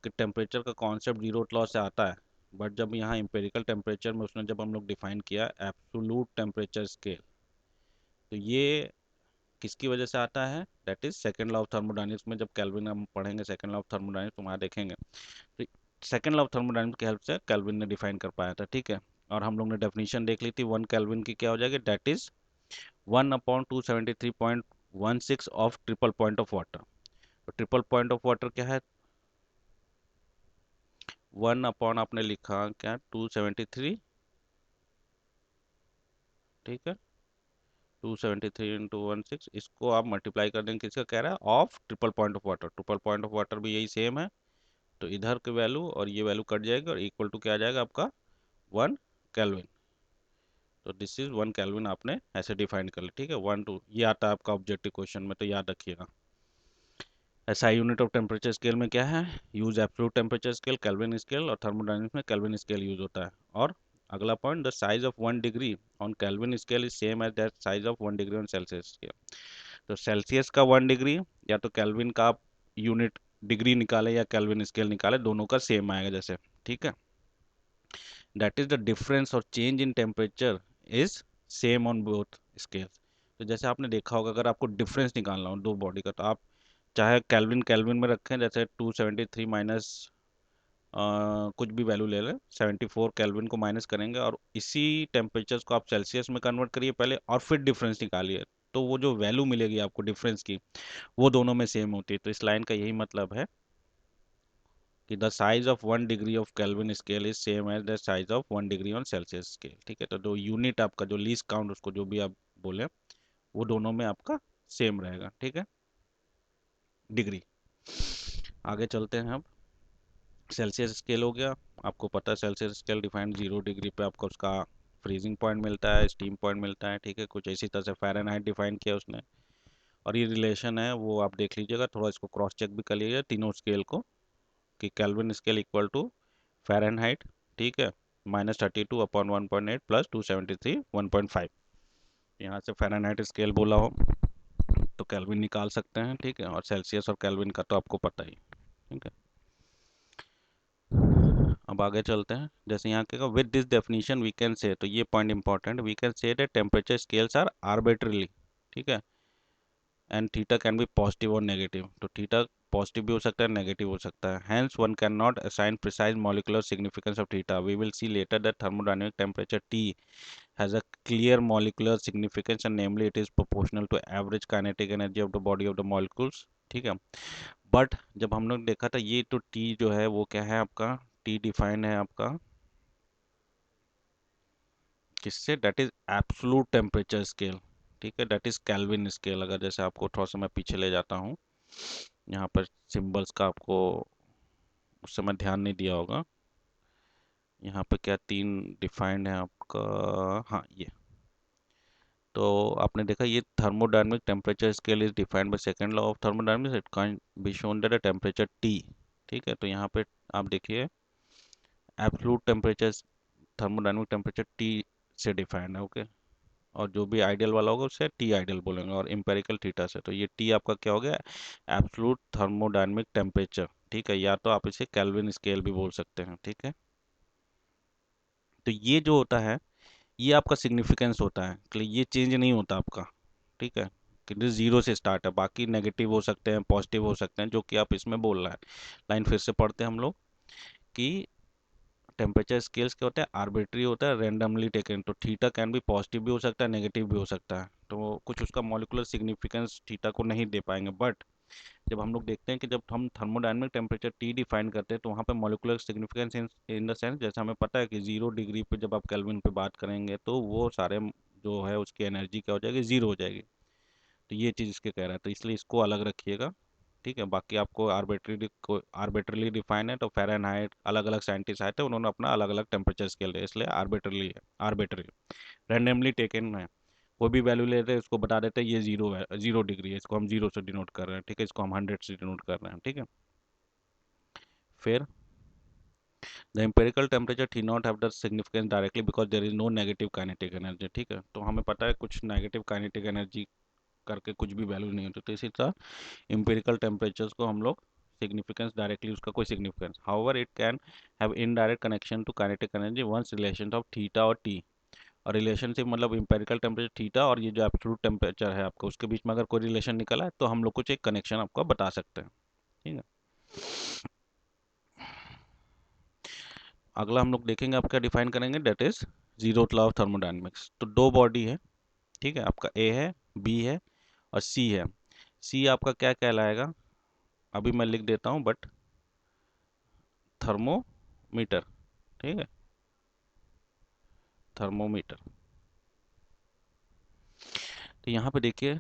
Speaker 1: कि टेम्परेचर का कॉन्सेप्ट जीरो लॉ से आता है, बट जब यहाँ एम्पेरिकल टेम्परेचर में उसने जब हम लोग डिफाइन किया एब्सोल्यूट टेम्परेचर स्केल, तो ये किसकी वजह से आता है, that is second law of thermodynamics में। जब केल्विन हम पढ़ेंगे सेकंड लॉ ऑफ थर्मोडायनेमिक्स तो वहाँ देखेंगे, तो सेकंड लॉ ऑफ थर्मोडायनेमिक्स की हेल्प से केल्विन ने डिफाइन कर पाया था, ठीक है। और हम लोग ने डेफिनेशन देख ली थी 1 केल्विन की क्या हो जाएगी, that is 1/273.16 of triple point of water. तो ट्रिपल पॉइंट ऑफ वाटर क्या है, 1 आपने लिखा क्या 273, ठीक है, 273 × 16, इसको आप मल्टीप्लाई कर देंगे किसका कह रहा है, of triple point of water. Triple point of water भी यही सेम है, तो इधर की वैल्यू और ये वैल्यू कट जाएगी और इक्वल टू क्या आ जाएगा आपका 1 केल्विन। तो दिस इज 1 केल्विन, आपने ऐसे डिफाइन कर लिया, ठीक है। 1 2 ये आता है आपका ऑब्जेक्टिव क्वेश्चन में, तो याद रखिएगा। SI unit of temperature scale में क्या है, use absolute temperature scale Kelvin scale, और थर्मोडायनेमिक्स में केल्विन स्केल यूज होता है। और अगला point, the size of 1 degree on Kelvin scale is same as that size of 1 degree on Celsius scale. तो सेल्सियस का 1 डिग्री या तो केल्विन का आप यूनिट डिग्री निकाले या केल्विन स्केल निकाले, दोनों का सेम आएगा जैसे, ठीक है। दैट इज द डिफरेंस और change in temperature is same on both scales. तो जैसे आपने देखा होगा, अगर आपको डिफरेंस निकालना हो दो बॉडी का, तो आप चाहे केल्विन केल्विन में रखें, जैसे 273 माइनस कुछ भी वैल्यू ले लें, 74 केल्विन को माइनस करेंगे और इसी टेम्परेचर्स को आप सेल्सियस में कन्वर्ट करिए पहले और फिर डिफरेंस निकालिए, तो वो जो वैल्यू मिलेगी आपको डिफरेंस की, वो दोनों में सेम होती है। तो इस लाइन का यही मतलब है कि the size of 1 degree of Kelvin scale is same as the size of 1 degree on Celsius scale, ठीक है। तो जो यूनिट आपका जो लीस्ट काउंट, उसको जो भी आप बोले, वो दोनों में आपका सेम रहेगा, ठीक है, डिग्री। आगे चलते हैं अब। सेल्सियस स्केल हो गया, आपको पता है सेल्सियस स्केल डिफाइंड 0 डिग्री पे आपको उसका फ्रीजिंग पॉइंट मिलता है, स्टीम पॉइंट मिलता है, ठीक है। कुछ इसी तरह से फ़ारेनहाइट डिफाइन किया उसने, और ये रिलेशन है वो आप देख लीजिएगा, थोड़ा इसको क्रॉस चेक भी कर लीजिएगा तीनों स्केल को, कि Kelvin scale equal to Fahrenheit, ठीक है, -32/1.8 प्लस 273 1.5। यहाँ से फ़ारेनहाइट स्केल बोला हो तो केल्विन निकाल सकते हैं, ठीक है, और सेल्सियस और केल्विन का तो आपको पता ही, ठीक है। अब आगे चलते हैं, जैसे यहाँ क्या with this definition we can say, तो ये point important, we can say that temperature scales are arbitrarily, ठीक है, and theta can be positive और नेगेटिव। तो थीटा पॉजिटिव भी हो सकता है, नेगेटिव हो सकता है, hence one can not assign precise molecular significance of theta. We will see later that thermodynamic temperature T has a clear molecular significance and namely it is proportional to average kinetic energy of the body of the molecules, ठीक है। But जब हम लोग देखा था ये तो T जो है वो क्या है आपका, T डिफाइन है आपका किससे, that is absolute temperature scale, ठीक है, दैट इज केल्विन स्केल। अगर जैसे आपको थोड़ा सा मैं पीछे ले जाता हूँ, यहाँ पर सिंबल्स का आपको उस समय ध्यान नहीं दिया होगा, यहाँ पे क्या तीन डिफाइंड है आपका, हाँ ये, तो आपने देखा ये thermodynamic temperature scale is defined by second law of thermodynamics, it can be shown that temperature T, ठीक है। तो यहाँ पे आप देखिए absolute temperature, thermodynamic temperature T से डिफाइंड है, ओके। और जो भी आइडियल वाला होगा उसे टी आइडियल बोलेंगे, और इम्पेरिकल थीटा से, तो ये टी आपका क्या हो गया, एब्सोल्यूट थर्मोडायनामिक टेम्परेचर, ठीक है, या तो आप इसे केल्विन स्केल भी बोल सकते हैं, ठीक है। तो ये जो होता है ये आपका सिग्निफिकेंस होता है, कि ये चेंज नहीं होता आपका, ठीक है, कि जीरो से स्टार्ट है, बाकी नेगेटिव हो सकते हैं, पॉजिटिव हो सकते हैं, जो कि आप इसमें बोल रहा है। लाइन फिर से पढ़ते हैं हम लोग कि टेम्परेचर स्केल्स क्या होता है, आर्बिट्री होता है, रैंडमली टेकन। तो थीटा कैन भी पॉजिटिव भी हो सकता है, नेगेटिव भी हो सकता है, तो कुछ उसका मॉलिकुलर सिग्निफिकेंस थीटा को नहीं दे पाएंगे। बट जब हम लोग देखते हैं कि जब हम थर्मोडायनामिक टेम्परेचर T डिफाइन करते हैं, तो वहाँ पे molecular significance in the sense, जैसे हमें पता है कि 0 डिग्री पे जब आप केल्विन पे बात करेंगे तो वो सारे जो है उसकी एनर्जी क्या हो जाएगी, जीरो हो जाएगी। तो ये चीज़ इसके कह रहा है, तो इसलिए इसको अलग रखिएगा, ठीक है। बाकी आपको आर्बिट्रली डिफाइन है, तो फ़ारेनहाइट अलग अलग साइंटिस्ट आए थे, उन्होंने अपना अलग अलग टेम्परेचर स्केल दिया, इसलिए आर्बिट्रली है, आर्बिट्ररी रैंडमली टेकन है। कोई भी वैल्यू लेते हैं उसको बता देते हैं ये 0 डिग्री है, इसको हम 0 से डिनोट कर रहे हैं, ठीक है, इसको हम 100 से डिनोट कर रहे हैं, ठीक है। फिर the empirical temperature T naught have the significance directly because there is no negative kinetic energy, ठीक है। तो हमें पता है कुछ नेगेटिव काइनेटिक एनर्जी करके कुछ भी वैल्यू नहीं होती, तो इसी तरह एम्पेरिकल टेम्परेचर्स को हम लोग सिग्निफिकेंस डायरेक्टली उसका कोई significance, however it can have indirect connection to kinetic energy once relation of theta और टी। और रिलेशनशिप मतलब इंपेरिकल टेम्परेचर थीटा और ये जो एब्सोल्यूट टेम्परेचर है आपका उसके बीच में अगर कोई रिलेशन निकला है तो हम लोग कुछ एक कनेक्शन आपको बता सकते हैं। ठीक है, अगला हम लोग देखेंगे आप क्या डिफाइन करेंगे, that is zero law of thermodynamics. तो दो बॉडी है, ठीक है, आपका ए है, बी है और सी है। सी आपका क्या कहलाएगा, अभी मैं लिख देता हूँ, बट थर्मोमीटर, ठीक है, थर्मोमीटर। तो यहाँ पे देखिए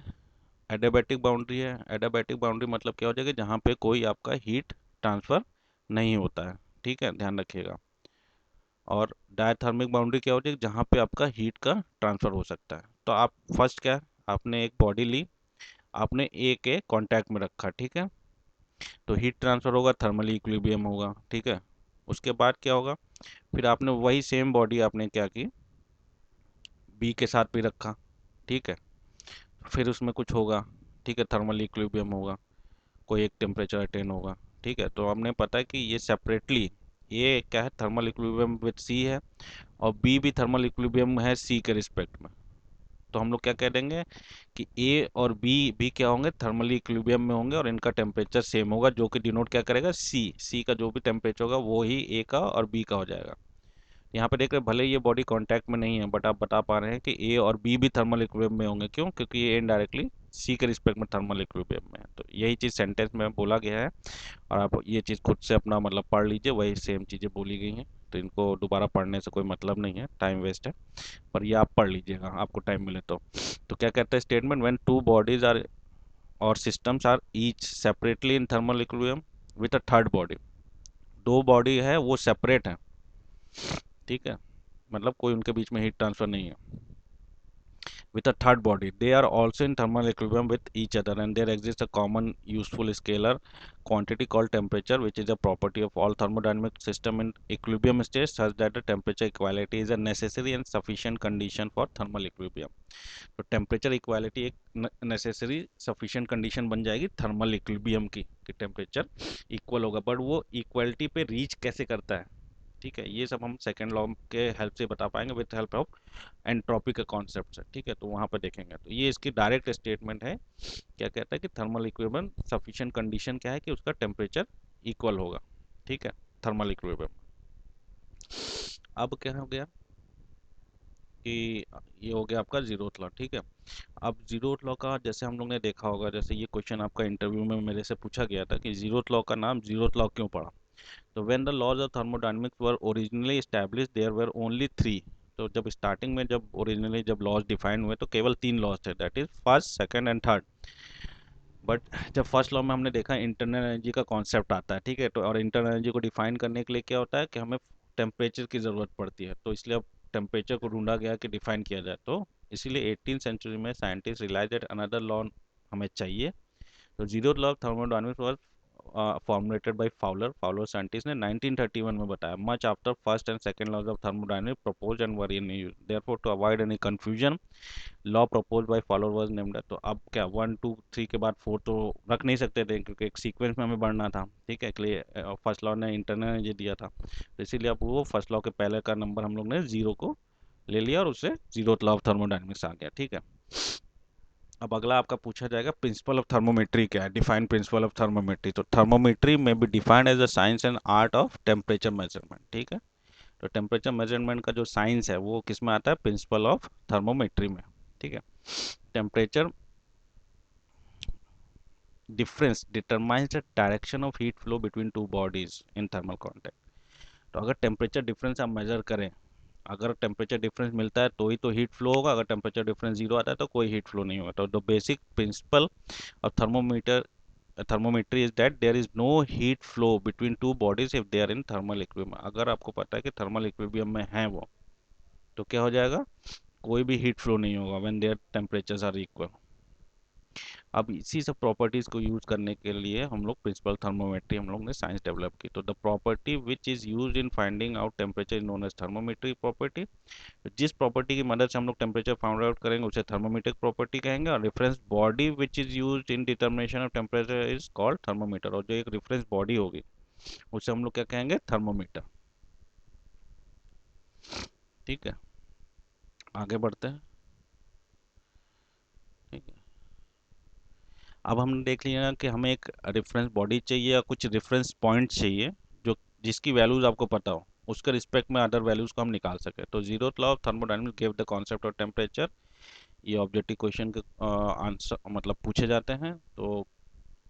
Speaker 1: एडियाबैटिक बाउंड्री है। एडियाबैटिक बाउंड्री मतलब क्या हो जाएगा, जहाँ पे कोई आपका हीट ट्रांसफर नहीं होता है, ठीक है, ध्यान रखिएगा। और डायथर्मिक बाउंड्री क्या हो जाएगी, जहाँ पे आपका हीट का ट्रांसफर हो सकता है। तो आप फर्स्ट क्या, आपने एक बॉडी ली, आपने ए के कांटेक्ट में रखा, ठीक है, तो हीट ट्रांसफर होगा, थर्मली इक्विलिब्रियम होगा, ठीक है। उसके बाद क्या होगा, फिर आपने वही सेम बॉडी आपने क्या की, बी के साथ भी रखा, ठीक है, फिर उसमें कुछ होगा, ठीक है, थर्मल इक्विलिब्रियम होगा, कोई एक टेम्परेचर अटेन होगा, ठीक है। तो हमने पता है कि ये सेपरेटली, ये क्या है, थर्मल इक्विलिब्रियम विद सी है, और बी भी थर्मल इक्विलिब्रियम है सी के रिस्पेक्ट में। तो हम लोग क्या कह देंगे कि ए और बी भी क्या होंगे, थर्मली इक्विलिब्रियम में होंगे और इनका टेम्परेचर सेम होगा, जो कि डिनोट क्या करेगा, सी, सी का जो भी टेम्परेचर होगा वो ही ए का और बी का हो जाएगा। यहाँ पे देख रहे हैं, भले ये बॉडी कांटेक्ट में नहीं है बट आप बता पा रहे हैं कि ए और बी भी थर्मल इक्विलिब्रियम में होंगे, क्यों, क्योंकि ये इनडायरेक्टली सी के रिस्पेक्ट में थर्मल इक्विलिब्रियम में है। तो यही चीज़ सेंटेंस में बोला गया है, और आप ये चीज़ खुद से अपना मतलब पढ़ लीजिए, वही सेम चीज़ें बोली गई हैं। तो इनको दोबारा पढ़ने से कोई मतलब नहीं है, टाइम वेस्ट है, पर ये आप पढ़ लीजिएगा आपको टाइम मिले तो। तो क्या कहता है statement, when two bodies are और systems are each separately in thermal equilibrium with a third body, दो बॉडी है वो सेपरेट है, ठीक है, मतलब कोई उनके बीच में हीट ट्रांसफर नहीं है, with a third body. They are also in thermal equilibrium with each other, and there exists a common useful scalar quantity called temperature, which is a property of all thermodynamic system in equilibrium state, such that the temperature equality is a necessary and sufficient condition for thermal equilibrium. तो temperature equality एक necessary sufficient condition बन जाएगी thermal equilibrium की, कि temperature equal होगा, but वो equality पे reach कैसे करता है, ठीक है, ये सब हम सेकेंड लॉ के हेल्प से बता पाएंगे, विद हेल्प ऑफ एंट्रोपी का कॉन्सेप्ट है, ठीक है। तो वहाँ पर देखेंगे, तो ये इसकी डायरेक्ट स्टेटमेंट है, क्या कहता है कि थर्मल इक्विलिब्रियम सफिशिएंट कंडीशन क्या है कि उसका टेम्परेचर इक्वल होगा, ठीक है, थर्मल इक्विलिब्रियम। अब क्या हो गया कि ये हो गया आपका जीरोथ लॉ, ठीक है। अब जीरोथ लॉ का जैसे हम लोग ने देखा होगा, जैसे ये क्वेश्चन आपका इंटरव्यू में मेरे से पूछा गया था कि जीरोथ लॉ का नाम जीरोथ लॉ क्यों पड़ा। तो when the laws of thermodynamics were originally established there were only three. तो जब स्टार्टिंग में जब ओरिजिनली जब लॉज डिफाइन हुए तो केवल तीन लॉज थे, that is first, second and third. But जब फर्स्ट लॉ में हमने देखा इंटरनल एनर्जी का कॉन्सेप्ट आता है, ठीक है, तो और इंटरनल एनर्जी को डिफाइन करने के लिए क्या होता है कि हमें टेम्परेचर की ज़रूरत पड़ती है, तो इसलिए अब टेम्परेचर को ढूंढा गया कि डिफाइन किया जाए। तो इसीलिए 18th सेंचुरी में scientist realize that another law हमें चाहिए। तो zero law of thermodynamics was formulated by Fowler scientist ने 1931 में बताया, much after first and second laws of thermodynamics proposed and were in use, therefore to avoid any confusion law propose by Fowler was named. तो अब क्या 1 2 3 के बाद 4 तो रख नहीं सकते थे, क्योंकि एक सीक्वेंस में हमें बढ़ना था, ठीक है, इसलिए फर्स्ट लॉ ने इंटरनल एनर्जी दिया था, तो इसीलिए अब वो फर्स्ट लॉ के पहले का नंबर हम लोग ने जीरो को ले लिया और उससे जीरो लॉ ऑफ थर्मोडायनेमिक्स आ गया, ठीक है। अब अगला आपका पूछा जाएगा प्रिंसिपल ऑफ थर्मोमेट्री क्या है, डिफाइन प्रिंसिपल ऑफ थर्मोमेट्री। तो थर्मोमेट्री में be defined as the science and art of temperature measurement, ठीक है। तो टेम्परेचर मेजरमेंट का जो साइंस है वो किस में आता है, प्रिंसिपल ऑफ थर्मोमेट्री में, ठीक है। Temperature difference determines the direction of heat flow between two bodies in thermal contact. तो अगर टेम्परेचर डिफरेंस आप मेजर करें, अगर टेम्परेचर डिफरेंस मिलता है तो ही तो हीट फ्लो होगा, अगर टेम्परेचर डिफरेंस जीरो आता है तो कोई हीट फ्लो नहीं होगा। तो the basic principle of thermometry is that there is no heat flow between two bodies if they are in thermal equilibrium। अगर आपको पता है कि थर्मल इक्विलिब्रियम में है वो, तो क्या हो जाएगा, कोई भी हीट फ्लो नहीं होगा when their temperatures are equal। अब इसी सब प्रॉपर्टीज को यूज करने के लिए हम लोग प्रिंसिपल थर्मोमेट्री हम लोग ने साइंस डेवलप की। तो the property which is used in finding out temperature is known as thermometric property. जिस प्रॉपर्टी की मदद से हम लोग टेम्परेचर फाइंड आउट करेंगे उसे थर्मोमेट्रिक प्रॉपर्टी कहेंगे। और reference body which is used in determination of temperature is called thermometer. और जो एक रेफरेंस बॉडी होगी उसे हम लोग क्या कहेंगे, थर्मोमीटर। ठीक है, आगे बढ़ते हैं। ठीक है, अब हमने देख लिया कि हमें एक रेफरेंस बॉडी चाहिए या कुछ रेफरेंस पॉइंट चाहिए जो जिसकी वैल्यूज आपको पता हो, उसके रिस्पेक्ट में अदर वैल्यूज को हम निकाल सके। तो zero law of thermodynamics give the concept of temperature. ये ऑब्जेक्टिव क्वेश्चन के आंसर मतलब पूछे जाते हैं। तो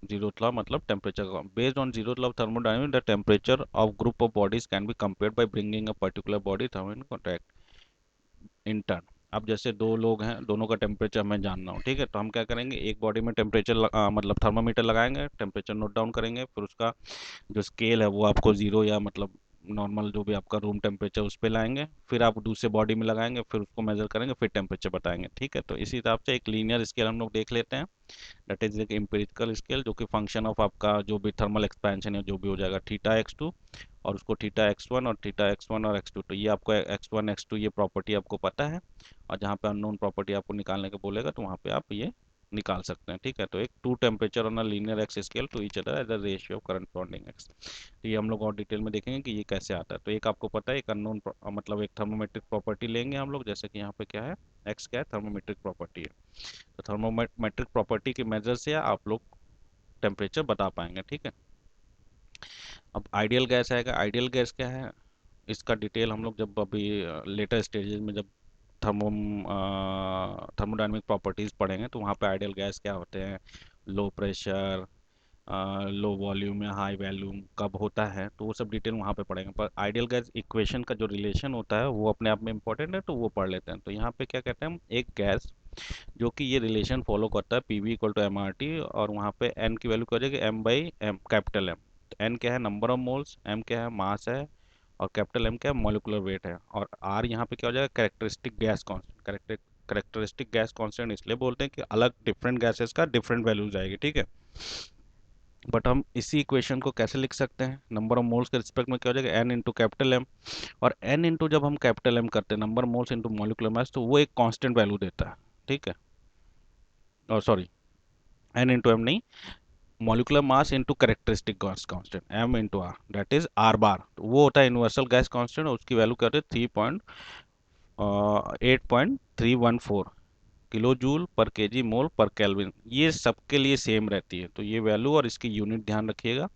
Speaker 1: जीरो लॉ मतलब टेम्परेचर का, based on zero law of thermodynamics the temperature of group of bodies can be compared by bringing a particular body thermo in contact in turn. अब जैसे दो लोग हैं, दोनों का टेम्परेचर मैं जानना हूँ, ठीक है, तो हम क्या करेंगे, एक बॉडी में टेम्परेचर मतलब थर्मामीटर लगाएंगे, टेम्परेचर नोट डाउन करेंगे, फिर उसका जो स्केल है वो आपको जीरो या मतलब नॉर्मल जो भी आपका रूम टेम्परेचर उस पर लाएंगे, फिर आप दूसरे बॉडी में लगाएंगे, फिर उसको मेजर करेंगे, फिर टेम्परेचर बताएंगे। ठीक है, तो इसी हिसाब से एक लीनियर स्केल हम लोग देख लेते हैं, दैट इज एक एम्पिरिकल स्केल, जो कि फंक्शन ऑफ आपका जो भी थर्मल एक्सपेंशन है जो भी हो जाएगा थीटा एक्स टू, और उसको थीटा एक्स वन और थीटा एक्स वन और एक्स टू, तो ये आपको एक्स वन एक्स टू ये प्रॉपर्टी आपको पता है। और जहाँ पे अननोन प्रॉपर्टी आपको निकालने को बोलेगा तो वहाँ पे आप ये निकाल सकते हैं। ठीक है, तो एक two temperature on a linear X scale to each other as a ratio of current surrounding X. तो ये हम लोग और डिटेल में देखेंगे कि ये कैसे आता है। तो एक आपको पता है, एक अननोन मतलब एक थर्मोमेट्रिक प्रॉपर्टी लेंगे हम लोग, जैसे कि यहाँ पे क्या है, एक्स क्या है, थर्मोमेट्रिक प्रॉपर्टी है। तो थर्मोमेट्रिक प्रॉपर्टी की मेजर से आप लोग टेम्परेचर बता पाएंगे। ठीक है, अब आइडियल गैस आएगा। आइडियल गैस क्या है, इसका डिटेल हम लोग जब अभी लेटर स्टेजेस में जब थर्मो थर्मोडायनेमिक प्रॉपर्टीज़ पढ़ेंगे तो वहाँ पे आइडियल गैस क्या होते हैं, लो प्रेशर, लो वॉल्यूम या हाई वॉल्यूम कब होता है, तो वो सब डिटेल वहाँ पे पढ़ेंगे। पर आइडियल गैस इक्वेशन का जो रिलेशन होता है वो अपने आप में इंपॉर्टेंट है, तो वो पढ़ लेते हैं। तो यहाँ पे क्या कहते हैं, हम एक गैस जो कि ये रिलेशन फॉलो करता है P V equal to M R T, और वहाँ पे एन की वैल्यू क्या हो जाएगी, M by M, capital M. तो एन क्या है, नंबर ऑफ मोल्स, एम क्या है, मास है, और कैपिटल एम क्या है, मॉलिक्यूलर वेट है, और आर यहाँ पे क्या हो जाएगा, characteristic gas constant. Characteristic gas constant इसलिए बोलते हैं कि अलग डिफरेंट गैसेस का डिफरेंट वैल्यूज आएगी। ठीक है, बट हम इसी इक्वेशन को कैसे लिख सकते हैं, नंबर ऑफ मोल्स के रिस्पेक्ट में क्या हो जाएगा, एन इंटू कैपिटल एम। और एन इंटू जब हम कैपिटल एम करते हैं, number moles into molecular mass, तो वो एक कांस्टेंट वैल्यू देता है। ठीक है, और सॉरी, एन इंटू एम नहीं, molecular mass into characteristic gas constant, M into R, that is R bar, तो वो होता है यूनिवर्सल गैस कांस्टेंट, और उसकी वैल्यू क्या होती है, 8.314 किलो जूल पर केजी मोल पर केल्विन। ये सबके लिए सेम रहती है, तो ये वैल्यू और इसकी यूनिट ध्यान रखिएगा।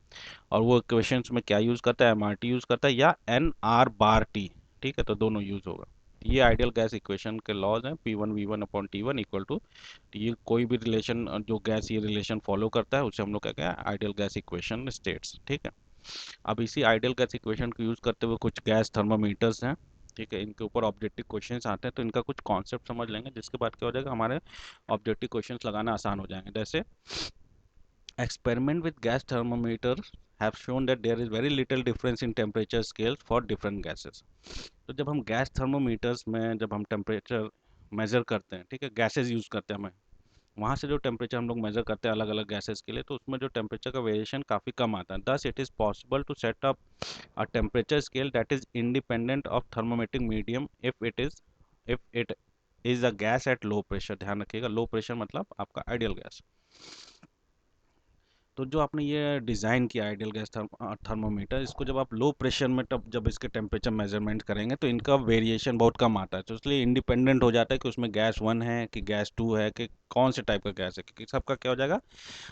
Speaker 1: और वो इक्वेशंस में क्या यूज़ करता है, एम आर टी यूज़ करता है या एन आर बार टी। ठीक है, तो दोनों यूज़ होगा। ये आइडियल गैस इक्वेशन के लॉज हैं, P one V one upon T one equal to, ये कोई भी रिलेशन जो गैस ये रिलेशन फॉलो करता है उसे हम लोग क्या है, आइडियल गैस इक्वेशन स्टेट्स। ठीक है, अब इसी आइडियल गैस इक्वेशन को यूज़ करते हुए कुछ गैस थर्मोमीटर्स हैं। ठीक है, इनके ऊपर ऑब्जेक्टिव क्वेश्चंस आते हैं, तो इनका कुछ कॉन्सेप्ट समझ लेंगे, जिसके बाद क्या हो जाएगा, हमारे ऑब्जेक्टिव क्वेश्चंस लगाना आसान हो जाएंगे। जैसे experiment with gas thermometer have shown that there is very little difference in temperature scales for different gases। तो जब हम गैस थर्मोमीटर्स में जब हम टेम्परेचर मेजर करते हैं, ठीक है, गैसेस यूज़ करते हैं, हमें वहाँ से जो टेम्परेचर हम लोग मेजर करते हैं अलग अलग गैसेस के लिए, तो उसमें जो टेम्परेचर का वेरिएशन काफ़ी कम आता है। Thus it is possible to set up a temperature scale that is independent of thermometric medium if it is a gas at low pressure. ध्यान रखिएगा, लो प्रेशर मतलब आपका आइडियल गैस। तो जो आपने ये डिज़ाइन किया आइडियल गैस थर्मोमीटर, इसको जब आप लो प्रेशर में तब जब इसके टेम्परेचर मेजरमेंट करेंगे तो इनका वेरिएशन बहुत कम आता है, तो इसलिए इंडिपेंडेंट हो जाता है कि उसमें गैस वन है कि गैस टू है कि कौन से टाइप का गैस है, क्योंकि सबका क्या हो जाएगा,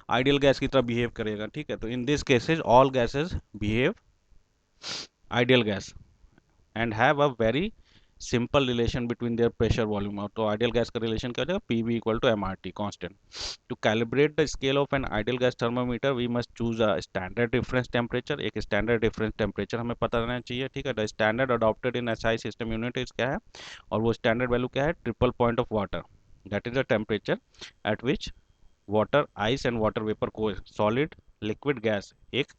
Speaker 1: आइडियल गैस की तरह बिहेव करेगा। ठीक है, तो in this cases all gases behave ideal gas and have a very simple relation between their pressure volume. और तो आइडियल गैस का रिलेशन क्या हो जाएगा, P V equal to M R T constant. To calibrate the scale of an ideal gas thermometer, we must choose a standard reference temperature। एक standard reference temperature हमें पता रहना चाहिए। ठीक है, the standard adopted in SI system unit is क्या है, और वो standard value क्या है, triple point of water, that is the temperature at which water, ice and water vapor को solid, liquid, gas एक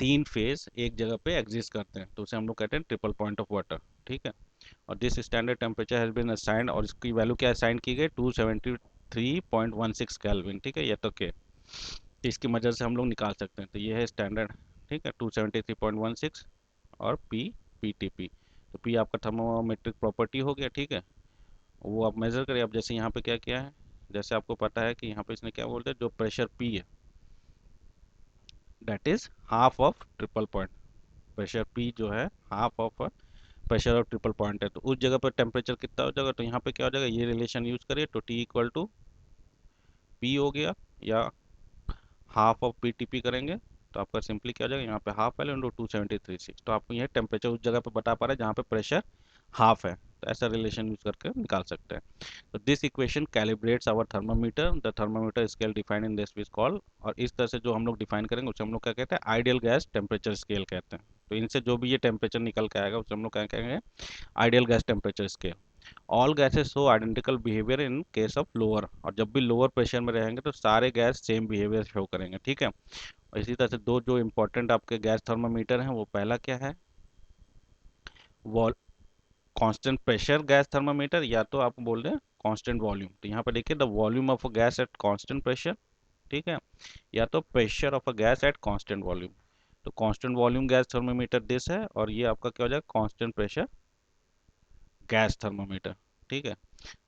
Speaker 1: तीन फेज एक जगह पे एग्जिस्ट करते हैं, तो उसे हम लोग कहते हैं ट्रिपल पॉइंट ऑफ वाटर। ठीक है, और this standard temperature has been assigned, और इसकी वैल्यू क्या असाइन की गई, 270 273.16 केल्विन, ठीक है, ये तो के इसकी मदद से हम लोग निकाल सकते हैं। तो ये है स्टैंडर्ड, ठीक है, 273.16 और पी पीटीपी। तो पी आपका थर्मोमेट्रिक प्रॉपर्टी हो गया, ठीक है, वो आप मेज़र करिए। अब जैसे यहाँ पे क्या किया है, जैसे आपको पता है कि यहाँ पे इसने क्या बोलते हैं, जो प्रेशर पी है that is half of triple point. Pressure P जो है half of pressure of triple point है, तो उस जगह पर टेम्परेचर कितना हो जाएगा, तो यहाँ पे क्या हो जाएगा, ये रिलेशन यूज करिए, तो टी इक्वल टू पी हो गया, या half of P T P करेंगे तो आपका सिंपली क्या हो जाएगा, यहाँ पे हाफ एल इंटू 273.6। तो आपको यह टेम्परेचर उस जगह पे बता पा रहा है जहाँ पे प्रेशर हाफ है, तो ऐसा रिलेशन यूज करके निकाल सकते हैं। तो this equation calibrates our thermometer, the thermometer scale defined in this is called, और इस तरह से जो हम लोग डिफाइन करेंगे उसे हम लोग क्या कहते हैं, आइडियल गैस टेम्परेचर स्केल कहते हैं। तो इनसे जो भी ये टेम्परेचर निकल के आएगा उसे हम लोग क्या कहेंगे, ideal gas temperature scale. All gases show identical behaviour in case of lower, और जब भी लोअर प्रेशर में रहेंगे तो सारे गैस सेम बिहेवियर शो करेंगे, ठीक है। और इसी तरह से दो जो इंपॉर्टेंट आपके गैस थर्मामीटर हैं, वो पहला क्या है, wall constant pressure gas thermometer, या तो आप बोल दें कांस्टेंट वॉल्यूम। तो यहाँ पर देखिए the volume of a gas at constant pressure, ठीक है, या तो pressure of a gas at constant volume. तो constant volume gas thermometer this है, और ये आपका क्या हो जाएगा, कांस्टेंट प्रेशर गैस थर्मामीटर, ठीक है।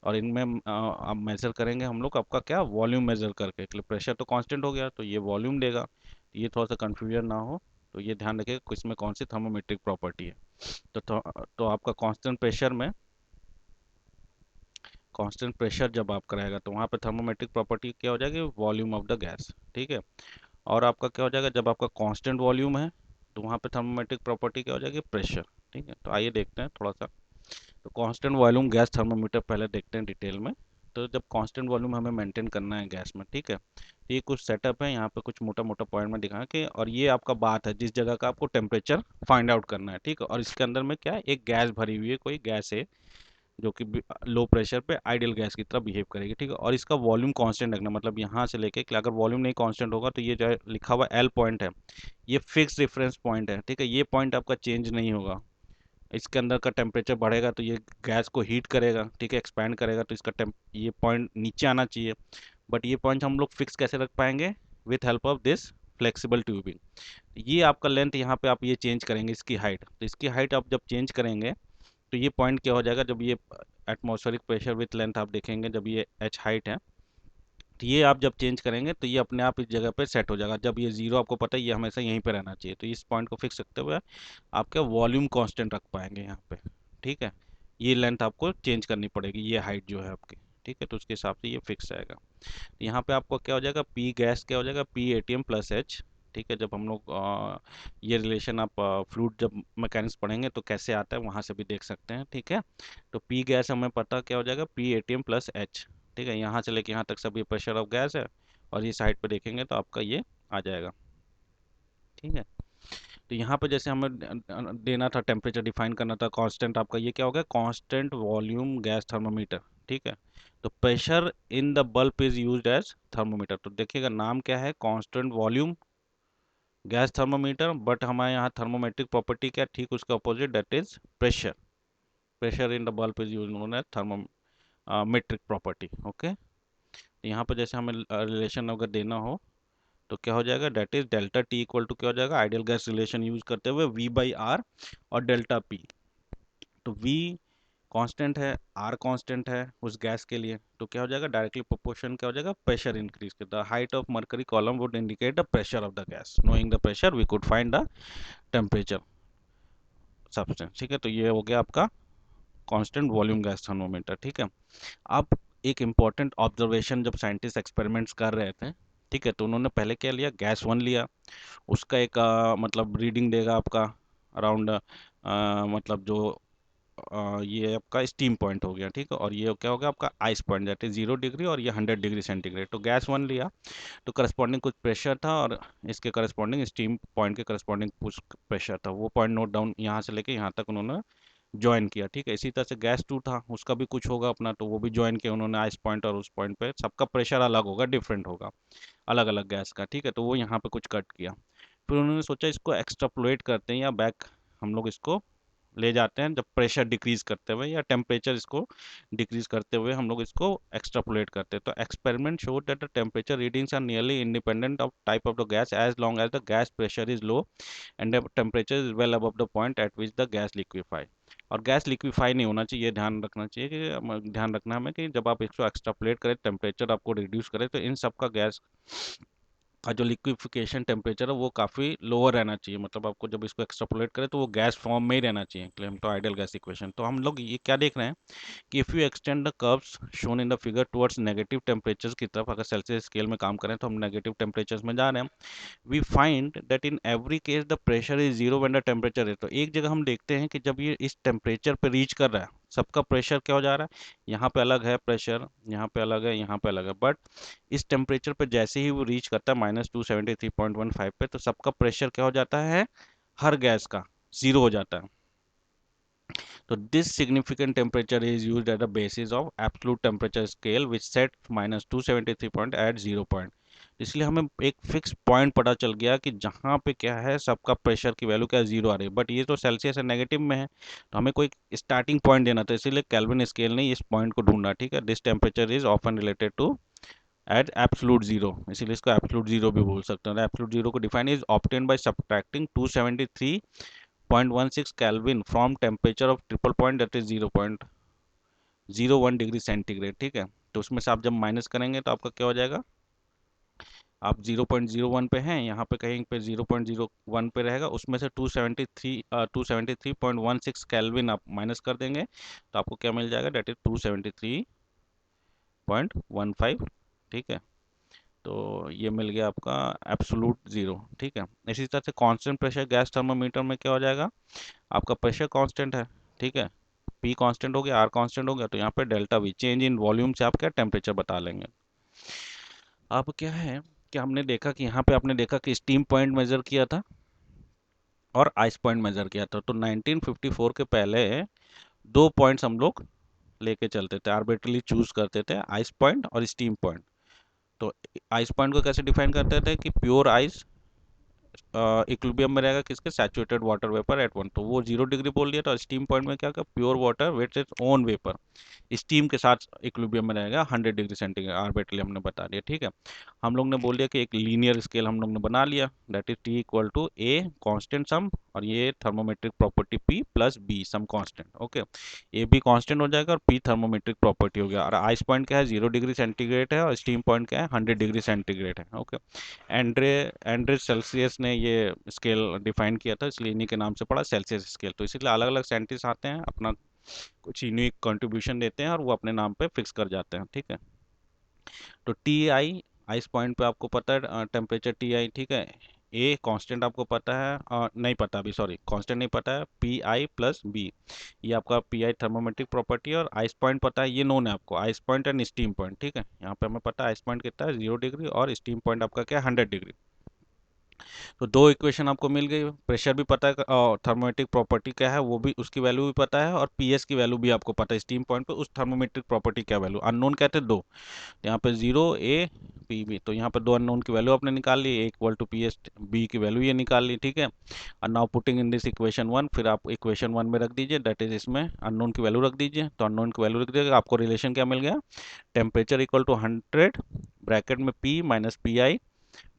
Speaker 1: और इनमें अब मेजर करेंगे हम लोग आपका क्या, वॉल्यूम मेजर करके, इसलिए प्रेशर तो कांस्टेंट हो गया तो ये वॉल्यूम देगा, ये थोड़ा सा कंफ्यूजन ना हो, तो ये ध्यान रखिए इसमें कौन सी थर्मोमेट्रिक प्रॉपर्टी है। तो आपका कांस्टेंट प्रेशर में, कांस्टेंट प्रेशर जब आपका रहेगा तो वहाँ पे थर्मोमेट्रिक प्रॉपर्टी क्या हो जाएगी, वॉल्यूम ऑफ द गैस, ठीक है। और आपका क्या हो जाएगा, जब आपका कांस्टेंट वॉल्यूम है तो वहाँ पे थर्मोमेट्रिक प्रॉपर्टी क्या हो जाएगी, प्रेशर, ठीक है। तो आइए देखते हैं थोड़ा सा। तो कांस्टेंट वॉल्यूम गैस थर्मामीटर पहले देखते हैं डिटेल में। तो जब कांस्टेंट वॉल्यूम हमें मेंटेन करना है गैस में, ठीक है, तो ये कुछ सेटअप है, यहाँ पे कुछ मोटा मोटा पॉइंट में दिखा के, और ये आपका बात है जिस जगह का आपको टेम्परेचर फाइंड आउट करना है, ठीक है। और इसके अंदर में क्या है, एक गैस भरी हुई है, कोई गैस है जो कि लो प्रेशर पे आइडियल गैस की तरह बिहेव करेगी, ठीक है। और इसका वॉल्यूम कांस्टेंट रखना, मतलब यहाँ से लेके कि अगर वॉल्यूम नहीं कांस्टेंट होगा तो ये जो लिखा हुआ एल पॉइंट है, ये फिक्स रेफरेंस पॉइंट है, ठीक है, ये पॉइंट आपका चेंज नहीं होगा। इसके अंदर का टेम्परेचर बढ़ेगा तो ये गैस को हीट करेगा, ठीक है, एक्सपैंड करेगा, तो इसका ये पॉइंट नीचे आना चाहिए। बट ये पॉइंट हम लोग फिक्स कैसे रख पाएंगे, with help of this flexible tubing. ये आपका लेंथ, यहाँ पे आप ये चेंज करेंगे इसकी हाइट, तो इसकी हाइट आप जब चेंज करेंगे तो ये पॉइंट क्या हो जाएगा, जब ये एटमॉस्फेरिक प्रेशर विथ लेंथ आप देखेंगे, जब ये एच हाइट है, तो ये आप जब चेंज करेंगे तो ये अपने आप इस जगह पे सेट हो जाएगा। जब ये जीरो, आपको पता है ये हमेशा यहीं पे रहना चाहिए, तो इस पॉइंट को फिक्स रखते हुए आपका वॉल्यूम कांस्टेंट रख पाएंगे यहाँ पे, ठीक है। ये लेंथ आपको चेंज करनी पड़ेगी, ये हाइट जो है आपकी, ठीक है, तो उसके हिसाब से ये फिक्स आएगा। तो यहाँ पे आपको क्या हो जाएगा, पी गैस क्या हो जाएगा, पी एटीएम प्लस एच, ठीक है। जब हम लोग ये रिलेशन आप फ्लूइड जब मैकेनिक्स पढ़ेंगे तो कैसे आता है वहाँ से भी देख सकते हैं, ठीक है। तो पी गैस हमें पता क्या हो जाएगा, पी एटीएम प्लस एच, ठीक है। यहाँ से लेके यहाँ तक सब ये प्रेशर ऑफ गैस है, और ये साइड पे देखेंगे तो आपका ये आ जाएगा, ठीक है। तो यहाँ पे जैसे हमें देना था, टेम्परेचर डिफाइन करना था, कांस्टेंट आपका ये क्या हो गया, कांस्टेंट वॉल्यूम गैस थर्मामीटर, ठीक है। तो pressure in the bulb is used as thermometer, तो देखिएगा नाम क्या है, constant volume gas thermometer, but हमारे यहाँ थर्मोमेट्रिक प्रॉपर्टी क्या, ठीक उसका opposite, that is pressure. Pressure in the bulb is use known as thermometric property, okay. यहाँ पे जैसे हमें रिलेशन अगर देना हो तो क्या हो जाएगा, that is delta T equal to क्या हो जाएगा, आइडियल गैस रिलेशन यूज करते हुए वी बाई आर, और डेल्टा पी। तो वी कांस्टेंट है, आर कांस्टेंट है उस गैस के लिए, तो क्या हो जाएगा, डायरेक्टली प्रोपोर्शन क्या हो जाएगा, प्रेशर इंक्रीज के, the height of mercury column would indicate the pressure of the gas, knowing the pressure we could find the temperature substance, ठीक है। तो ये हो गया आपका कांस्टेंट वॉल्यूम गैस थर्मोमीटर, ठीक है। अब एक इम्पॉर्टेंट ऑब्जर्वेशन, जब साइंटिस्ट एक्सपेरिमेंट्स कर रहे थे, ठीक है, तो उन्होंने पहले क्या लिया, गैस वन लिया, उसका एक मतलब रीडिंग देगा आपका अराउंड, मतलब जो ये आपका स्टीम पॉइंट हो गया, ठीक है। और ये क्या हो गया आपका ice point, that is 0 degree, और ये 100 डिग्री सेंटीग्रेड। तो गैस वन लिया तो करस्पॉन्डिंग कुछ प्रेशर था, और इसके करस्पॉन्डिंग स्टीम पॉइंट के करस्पॉन्डिंग कुछ प्रेशर था, वो पॉइंट नोट डाउन यहाँ से लेके यहाँ तक उन्होंने ज्वाइन किया, ठीक है। इसी तरह से गैस टू था, उसका भी कुछ होगा अपना, तो वो भी ज्वाइन किया उन्होंने आइस पॉइंट, और उस पॉइंट पे सबका प्रेशर अलग होगा, डिफरेंट होगा, अलग अलग गैस का, ठीक है। तो वो यहाँ पे कुछ कट किया, फिर उन्होंने सोचा इसको एक्सट्रापोलेट करते हैं, या बैक हम लोग इसको ले जाते हैं जब प्रेशर डिक्रीज करते हुए या टेम्परेचर इसको डिक्रीज करते हुए हम लोग इसको एक्सट्रापोलेट करते हैं। तो experiment show that the temperature readings are nearly independent of type of the gas as long as the gas pressure is low and the temperature is well above the point at which the gas liquefy. और gas liquefy नहीं होना चाहिए, ध्यान रखना चाहिए कि ध्यान रखना हमें कि जब आप इसको एक्सट्रापोलेट करें टेम्परेचर आपको रिड्यूस करें तो इन सब का गैस का जो लिक्विफिकेशन टेम्परेचर है वो काफ़ी लोअर रहना चाहिए। मतलब आपको जब इसको एक्सट्रापोलेट करें तो वो गैस फॉर्म में ही रहना चाहिए, क्लेम तो आइडियल गैस इक्वेशन। तो हम लोग ये क्या देख रहे हैं कि if you extend the curves shown in the figure towards negative temperatures की तरफ, अगर सेल्सियस स्केल में काम करें तो हम नेगेटिव टेम्परेचर्स में जा रहे हैं। We find that in every case the pressure is zero when the temperature है। तो एक जगह हम देखते हैं कि जब ये इस टेम्परेचर पे रीच कर रहा है सबका प्रेशर क्या हो जा रहा है, यहाँ पे अलग है प्रेशर, यहाँ पे अलग है, यहाँ पे अलग है, बट इस टेम्परेचर पे जैसे ही वो रीच करता है -273.15 पे तो सबका प्रेशर क्या हो जाता है, हर गैस का जीरो हो जाता है। तो this significant temperature is used as a basis of absolute temperature scale which set -273 point at 0 point। इसलिए हमें एक फिक्स पॉइंट पता चल गया कि जहाँ पे क्या है सबका प्रेशर की वैल्यू क्या है, जीरो आ रही है, बट ये तो सेल्सियस है नेगेटिव में है तो हमें कोई स्टार्टिंग पॉइंट देना था, इसीलिए केल्विन स्केल ने इस पॉइंट को ढूंढा। ठीक है, this temperature is often related to at absolute zero, इसीलिए इसको एब्सोल्यूट जीरो भी बोल सकते हैं। एब्सोल्यूट जीरो को define is obtain by subtracting 273.16 Kelvin from temperature of triple point that is 0.01 degree centigrade. ठीक है, तो उसमें से आप जब माइनस करेंगे तो आपका क्या हो जाएगा, आप 0.01 पे हैं, यहाँ पे कहीं पे 0.01 पे रहेगा, उसमें से 273.16 केल्विन आप माइनस कर देंगे तो आपको क्या मिल जाएगा, डेट इज 273.15। ठीक है, तो ये मिल गया आपका एब्सोलूट जीरो। ठीक है, इसी तरह से कांस्टेंट प्रेशर गैस थर्मामीटर में क्या हो जाएगा, आपका प्रेशर कांस्टेंट है। ठीक है, पी कांस्टेंट हो गया, आर कांस्टेंट हो गया, तो यहाँ पे delta we change in volume से आप क्या टेम्परेचर बता लेंगे। अब क्या है कि हमने देखा कि यहाँ पे आपने देखा कि स्टीम पॉइंट मेजर किया था और आइस पॉइंट मेजर किया था। तो 1954 के पहले दो पॉइंट्स हम लोग लेके चलते थे, आर्बिट्रली चूज करते थे, आइस पॉइंट और स्टीम पॉइंट। तो आइस पॉइंट को कैसे डिफाइन करते थे कि प्योर आइस इक्विलिब्रियम में रहेगा किसके, सैचुरेटेड वाटर वेपर एट 1, तो वो 0 डिग्री बोल दिया था। स्टीम पॉइंट में क्या क्या, pure water with its own vapour steam के साथ इक्विलिब्रियम में रहेगा 100 डिग्री सेंटीग्रेड, आर्बिट्रली हमने बता दिया। ठीक है, हम लोग ने बोल दिया कि एक लीनियर स्केल हम लोग ने बना लिया, that is T equal to a constant some और ये thermometric property P plus B some constant. Okay, A B constant हो जाएगा और पी थर्मोमेट्रिक प्रॉपर्टी हो गया। और आइस पॉइंट क्या है, 0 डिग्री सेंटीग्रेड है और स्टीम पॉइंट क्या है, 100 डिग्री सेंटीग्रेड है। ओके, एंड्रे एंड्रे सेल्सियस ने ये स्केल डिफाइन किया था, इसलिए इन्हीं के नाम से पड़ा सेल्सियस स्केल। तो इसीलिए अलग अलग साइंटिस्ट आते हैं, अपना कुछ यूनिक कंट्रीब्यूशन देते हैं और वो अपने नाम पे फिक्स कर जाते हैं। ठीक है, तो टी आई आइस पॉइंट पे आपको पता है टेम्परेचर टी आई। ठीक है, ए कांस्टेंट आपको पता है, नहीं पता अभी, सॉरी कांस्टेंट नहीं पता है, पी आई प्लस बी ये आपका पी आई थर्मोमेट्रिक प्रॉपर्टी, और आइस पॉइंट पता है, ये नोन है आपको, ice point and steam point. ठीक है, यहाँ पे हमें पता है आइस पॉइंट कितना है, 0 डिग्री, और स्टीम पॉइंट आपका क्या है, 100 डिग्री। तो दो इक्वेशन आपको मिल गई, प्रेशर भी पता है और थर्मोमेट्रिक प्रॉपर्टी क्या है वो भी, उसकी वैल्यू भी पता है, और पीएस की वैल्यू भी आपको पता है, स्टीम पॉइंट पे उस थर्मोमेट्रिक प्रॉपर्टी क्या वैल्यू, अननोन कहते हैं दो, यहाँ पे 0 ए पी बी, तो यहाँ पे दो अननोन की वैल्यू आपने निकाल ली, A equal to P S B की वैल्यू ये निकाल ली। ठीक है, और now putting in this equation one, फिर आप इक्वेशन वन में रख दीजिए, दैट इज इसमें अननोन की वैल्यू रख दीजिए, तो अननोन की वैल्यू रख दीजिएगा, आपको रिलेशन क्या मिल गया, टेम्परेचर इक्वल टू 100 ब्रैकेट में पी माइनस पी आई,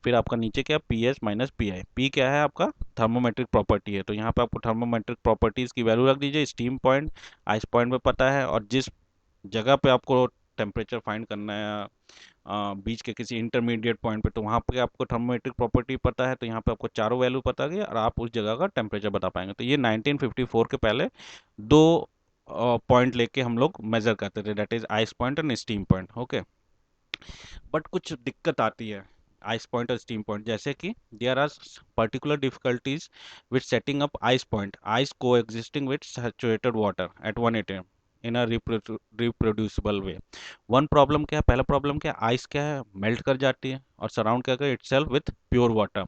Speaker 1: फिर आपका नीचे क्या, P S minus P I, P क्या है आपका थर्मोमेट्रिक प्रॉपर्टी है, तो यहाँ पे आपको थर्मोमेट्रिक प्रॉपर्टीज की वैल्यू रख दीजिए, स्टीम पॉइंट आइस पॉइंट में पता है, और जिस जगह पे आपको टेम्परेचर फाइंड करना है बीच के किसी इंटरमीडिएट पॉइंट पे, तो वहाँ पे आपको थर्मोमेट्रिक प्रॉपर्टी पता है, तो यहाँ पे आपको चारों वैल्यू पता गया और आप उस जगह का टेम्परेचर बता पाएंगे। तो ये 1954 के पहले दो पॉइंट लेके हम लोग मेजर करते थे, that is ice point and steam point. Okay, but कुछ दिक्कत आती है आइस पॉइंट और स्टीम पॉइंट, जैसे कि there are particular difficulties with setting up ice point, ice को existing with saturated water at 1 atm in a reproducible way. One problem क्या है, पहला प्रॉब्लम क्या है, आइस क्या है, मेल्ट कर जाती है और सराउंड क्या कर itself with pure water,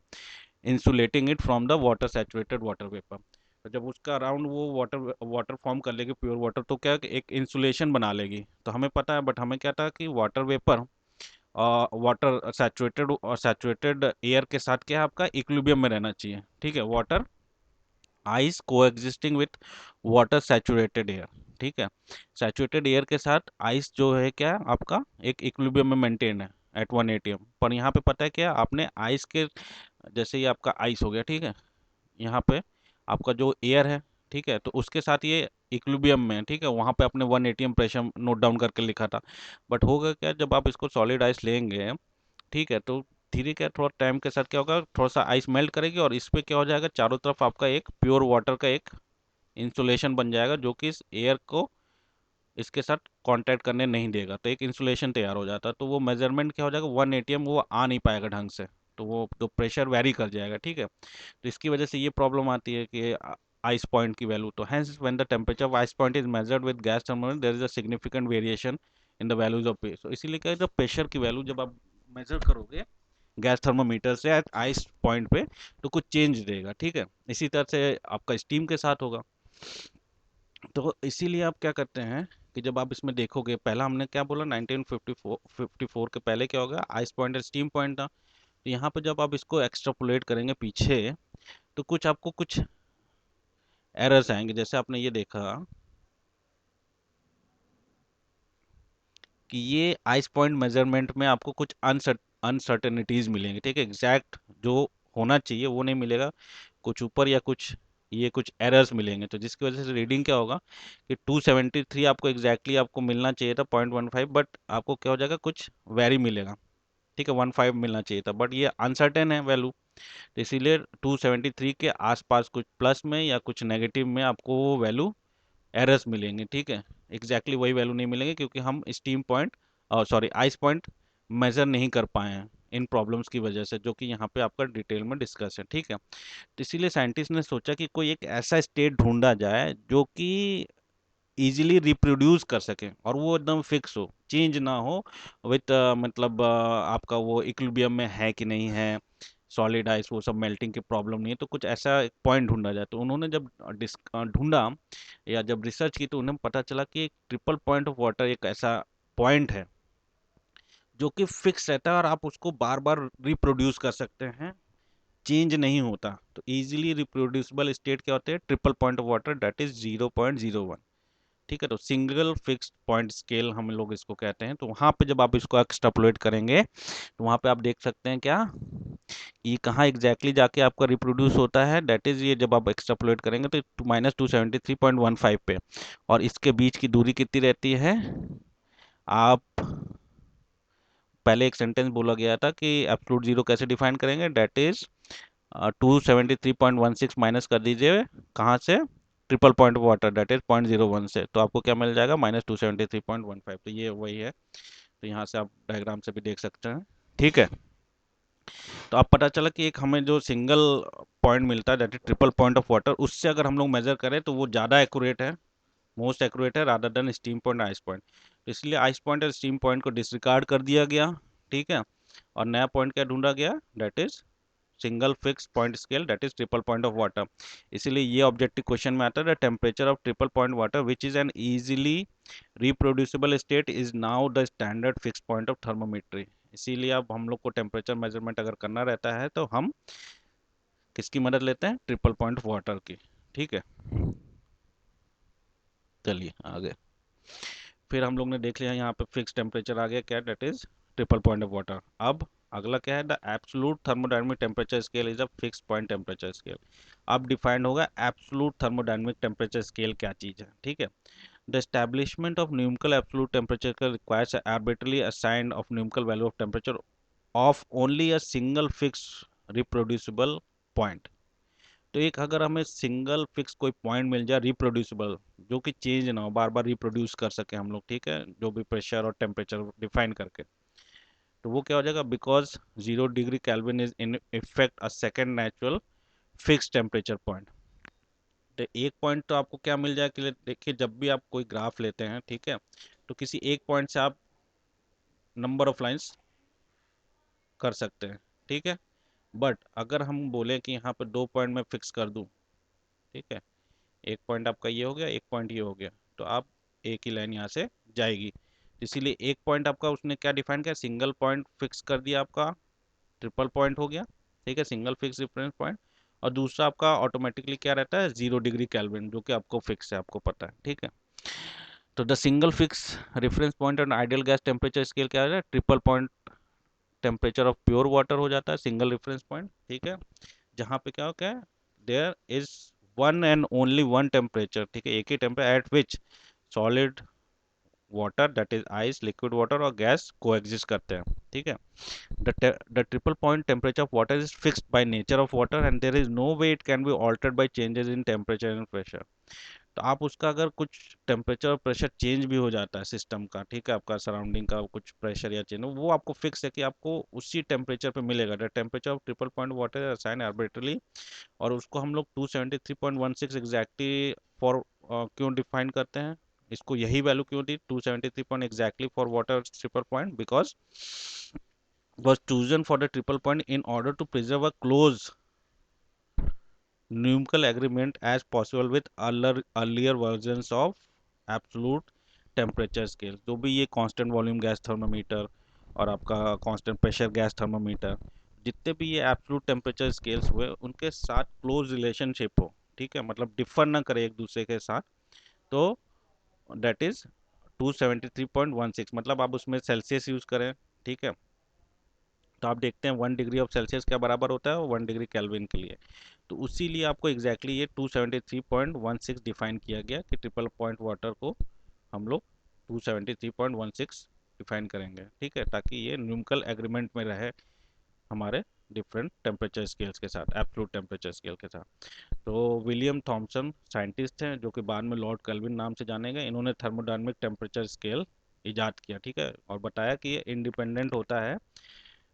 Speaker 1: insulating it from the water saturated water vapour. तो जब उसका अराउंड वो वाटर वाटर फॉर्म कर लेगी प्योर वाटर, तो क्या एक इंसुलेशन बना लेगी, तो हमें पता है, बट हमें क्या था कि वाटर वेपर वाटर सैचुरेटेड और सैचुरेटेड एयर के साथ क्या है आपका इक्विलिब्रियम में रहना चाहिए। ठीक है, water ice coexisting with water saturated air. ठीक है, सैचुरेटेड एयर के साथ आइस जो है क्या आपका एक इक्विलिब्रियम में मेंटेन है एट 1 एटीएम। पर यहाँ पे पता है क्या, आपने आइस के जैसे ये आपका आइस हो गया, ठीक है, यहाँ पे आपका जो एयर है, ठीक है, तो उसके साथ ये इक्विलिब्रियम में है, ठीक है, वहाँ पे आपने 1 एटीएम प्रेशर नोट डाउन करके लिखा था। बट होगा क्या, जब आप इसको सॉलिड आइस लेंगे, ठीक है, तो धीरे क्या थोड़ा टाइम के साथ क्या होगा, थोड़ा सा आइस मेल्ट करेगी और इस पे क्या हो जाएगा, चारों तरफ आपका एक प्योर वाटर का एक इंसुलेशन बन जाएगा, जो कि इस एयर को इसके साथ कांटेक्ट करने नहीं देगा, तो एक इंसुलेशन तैयार हो जाता है। तो वो मेजरमेंट क्या हो जाएगा, 1 एटीएम वो आ नहीं पाएगा ढंग से, तो वो तो प्रेशर वेरी कर जाएगा। ठीक है, तो इसकी वजह से ये प्रॉब्लम आती है कि आइस पॉइंट की वैल्यू, तो hence when the temperature of ice point is measured with gas thermometer there is a significant variation in the values of P. तो इसीलिए क्या है, जब प्रेशर की वैल्यू जब आप मेजर करोगे गैस थर्मोमीटर से आइस पॉइंट पे, तो कुछ चेंज देगा। ठीक है, इसी तरह से आपका स्टीम के साथ होगा। तो इसीलिए आप क्या करते हैं कि जब आप इसमें देखोगे, पहला हमने क्या बोला, 1954 के पहले क्या होगा, आइस पॉइंट और स्टीम पॉइंट था। तो यहाँ पे जब आप इसको एक्सट्रापोलेट करेंगे पीछे, तो कुछ आपको कुछ एरर्स आएंगे। जैसे आपने ये देखा कि ये आइस पॉइंट मेजरमेंट में आपको कुछ अनसर्टेनिटीज मिलेंगे। ठीक है, एग्जैक्ट जो होना चाहिए वो नहीं मिलेगा, कुछ ऊपर या कुछ ये कुछ एरर्स मिलेंगे। तो जिसकी वजह से रीडिंग क्या होगा कि 273 आपको एग्जैक्टली आपको मिलना चाहिए था 0.15, बट आपको क्या हो जाएगा, कुछ वेरी मिलेगा। ठीक है, 15 मिलना चाहिए था, बट ये अनसर्टेन है वैल्यू, तो इसीलिए 273 के आसपास कुछ प्लस में या कुछ नेगेटिव में आपको वो वैल्यू एरर्स मिलेंगे। ठीक है, एग्जैक्टली वही वैल्यू नहीं मिलेंगे, क्योंकि हम स्टीम पॉइंट और सॉरी आइस पॉइंट मेजर नहीं कर पाए हैं इन प्रॉब्लम्स की वजह से, जो कि यहाँ पे आपका डिटेल में डिस्कस है। ठीक है, तो इसीलिए साइंटिस्ट ने सोचा कि कोई एक ऐसा स्टेट ढूंढा जाए जो कि इजीली रिप्रोड्यूस कर सके और वो एकदम फिक्स हो, चेंज ना हो विथ मतलब आपका वो इक्विलिब्रियम में है कि नहीं है, सॉलिड आइस वो सब मेल्टिंग की प्रॉब्लम नहीं है, तो कुछ ऐसा एक पॉइंट ढूंढा जाए। तो उन्होंने जब ढूंढा या जब रिसर्च की, तो उन्हें पता चला कि एक ट्रिपल पॉइंट ऑफ वाटर एक ऐसा पॉइंट है जो कि फिक्स रहता है और आप उसको बार बार रिप्रोड्यूस कर सकते हैं, चेंज नहीं होता। तो इजीली रिप्रोड्यूसिबल स्टेट क्या होते हैं, triple point of water, that is 0.01। ठीक है, तो सिंगल फिक्स्ड पॉइंट स्केल हम लोग इसको कहते हैं। तो वहां पे जब आप इसको एक्सट्रापोलेट करेंगे, तो वहां पे आप देख सकते हैं क्या, ये कहाँ एग्जैक्टली जाके आपका रिप्रोड्यूस होता है, दैट इज ये जब आप एक्सट्रापोलेट करेंगे तो -273.15 पे, और इसके बीच की दूरी कितनी रहती है, आप पहले एक सेंटेंस बोला गया था कि एब्सोल्यूट जीरो कैसे डिफाइन करेंगे, दैट इज 273.16 माइनस कर दीजिए कहाँ से, triple point water that is 0.01 से, तो आपको क्या मिल जाएगा, -273.15। तो ये वही है, तो यहाँ से आप डायग्राम से भी देख सकते हैं। ठीक है, तो अब पता चला कि एक हमें जो सिंगल पॉइंट मिलता है that is triple point of water, उससे अगर हम लोग मेजर करें तो वो ज़्यादा एक्यूरेट है, मोस्ट एक्यूरेट है rather than steam point ice point. तो इसलिए आइस पॉइंट और स्टीम पॉइंट को डिसरिगार्ड कर दिया गया। ठीक है, और नया पॉइंट क्या ढूंढा गया, that is single fix point scale, that is triple point of water. इसीलिए ये ऑब्जेक्टिव क्वेश्चन में आता है, the temperature of triple point water which is an easily reproducible state is now the standard fix point of thermometry. इसीलिए अब हम लोग को टेम्परेचर मेजरमेंट अगर करना रहता है तो हम किसकी मदद लेते हैं, ट्रिपल पॉइंट वाटर की। ठीक है, चलिए आगे। फिर हम लोग ने देख लिया यहाँ पे फिक्स टेम्परेचर आ गया क्या, that is triple point of water. अब अगला क्या है, the absolute thermodynamic temperature scale is a fix point temperature scale. अब डिफाइंड होगा एब्सोलूट थर्मोडायनेमिक टेम्परेचर स्केल क्या चीज़ है। ठीक है, the establishment of numerical absolute temperature requires a arbitrarily assigned of numerical value of temperature of only a single fixed reproducible point। तो एक अगर हमें सिंगल फिक्स कोई पॉइंट मिल जाए रिप्रोड्यूसिबल, जो कि चेंज ना हो, बार बार रिप्रोड्यूस कर सके हम लोग, ठीक है, जो भी प्रेशर और टेम्परेचर डिफाइन करके, तो वो क्या हो जाएगा, because 0 degree kelvin is in effect a second natural fix temperature point. तो एक पॉइंट तो आपको क्या मिल जाए कि देखिए, जब भी आप कोई ग्राफ लेते हैं, ठीक है, तो किसी एक पॉइंट से आप नंबर ऑफ लाइंस कर सकते हैं। ठीक है, बट अगर हम बोले कि यहाँ पर 2 पॉइंट में फिक्स कर दूं, ठीक है, एक पॉइंट आपका ये हो गया, एक पॉइंट ये हो गया, तो आप एक ही लाइन यहाँ से जाएगी। इसीलिए एक पॉइंट आपका उसने क्या डिफाइन किया, सिंगल पॉइंट फिक्स कर दिया आपका, ट्रिपल पॉइंट हो गया। ठीक है, सिंगल फिक्स रेफरेंस पॉइंट, और दूसरा आपका ऑटोमेटिकली क्या रहता है 0 डिग्री केल्विन, जो कि आपको फिक्स है, आपको पता है, ठीक है। तो the single fix reference point and ideal gas temperature scale क्या है, triple point temperature of pure water हो जाता है, सिंगल रेफरेंस पॉइंट, ठीक है। जहाँ पे क्या होता है, there is one and only one temperature, ठीक है, एक ही temperature at which solid water that is ice, liquid water और गैस कोएग्जिस्ट करते हैं, ठीक है। The triple point temperature of water is fixed by nature of water and there is no way it can be altered by changes in temperature and pressure. तो आप उसका अगर कुछ टेम्परेचर और प्रेशर चेंज भी हो जाता है सिस्टम का, ठीक है, आपका सराउंडिंग का कुछ प्रेशर या चेंज, वो आपको फिक्स है कि आपको उसी टेम्परेचर पे मिलेगा। The temperature of triple point water assign arbitrarily, और उसको हम लोग 273.16 एग्जैक्टली फॉर क्यों डिफाइन करते हैं, इसको यही वैल्यू क्यों दी 273 point exactly for water triple point, because was chosen for the triple point in order to preserve a close numerical agreement as possible with earlier versions of absolute temperature scale। जो भी ये constant volume gas thermometer और आपका constant pressure gas thermometer, जितने भी ये absolute temperature scales हुए, उनके साथ क्लोज रिलेशनशिप हो, ठीक है, मतलब डिफर ना करे एक दूसरे के साथ, तो दैट इज 273.16, मतलब आप उसमें सेल्सियस यूज करें, ठीक है, तो आप देखते हैं 1 डिग्री ऑफ सेल्सियस क्या बराबर होता है, 1 डिग्री केल्विन के लिए। तो उसी लिए आपको एग्जैक्टली ये 273.16 डिफाइन किया गया कि ट्रिपल पॉइंट वाटर को हम लोग 273.16 डिफाइन करेंगे, ठीक है, ताकि ये न्यूमेरिकल एग्रीमेंट में रहे हमारे डिफरेंट टेम्परेचर स्केल्स के साथ, एब्सोल्यूट टेम्परेचर स्केल के साथ। तो विलियम थॉमसन साइंटिस्ट हैं जो कि बाद में लॉर्ड केल्विन नाम से जाने गए, इन्होंने थर्मोडायनामिक टेम्परेचर स्केल इजाद किया, ठीक है, और बताया कि ये इंडिपेंडेंट होता है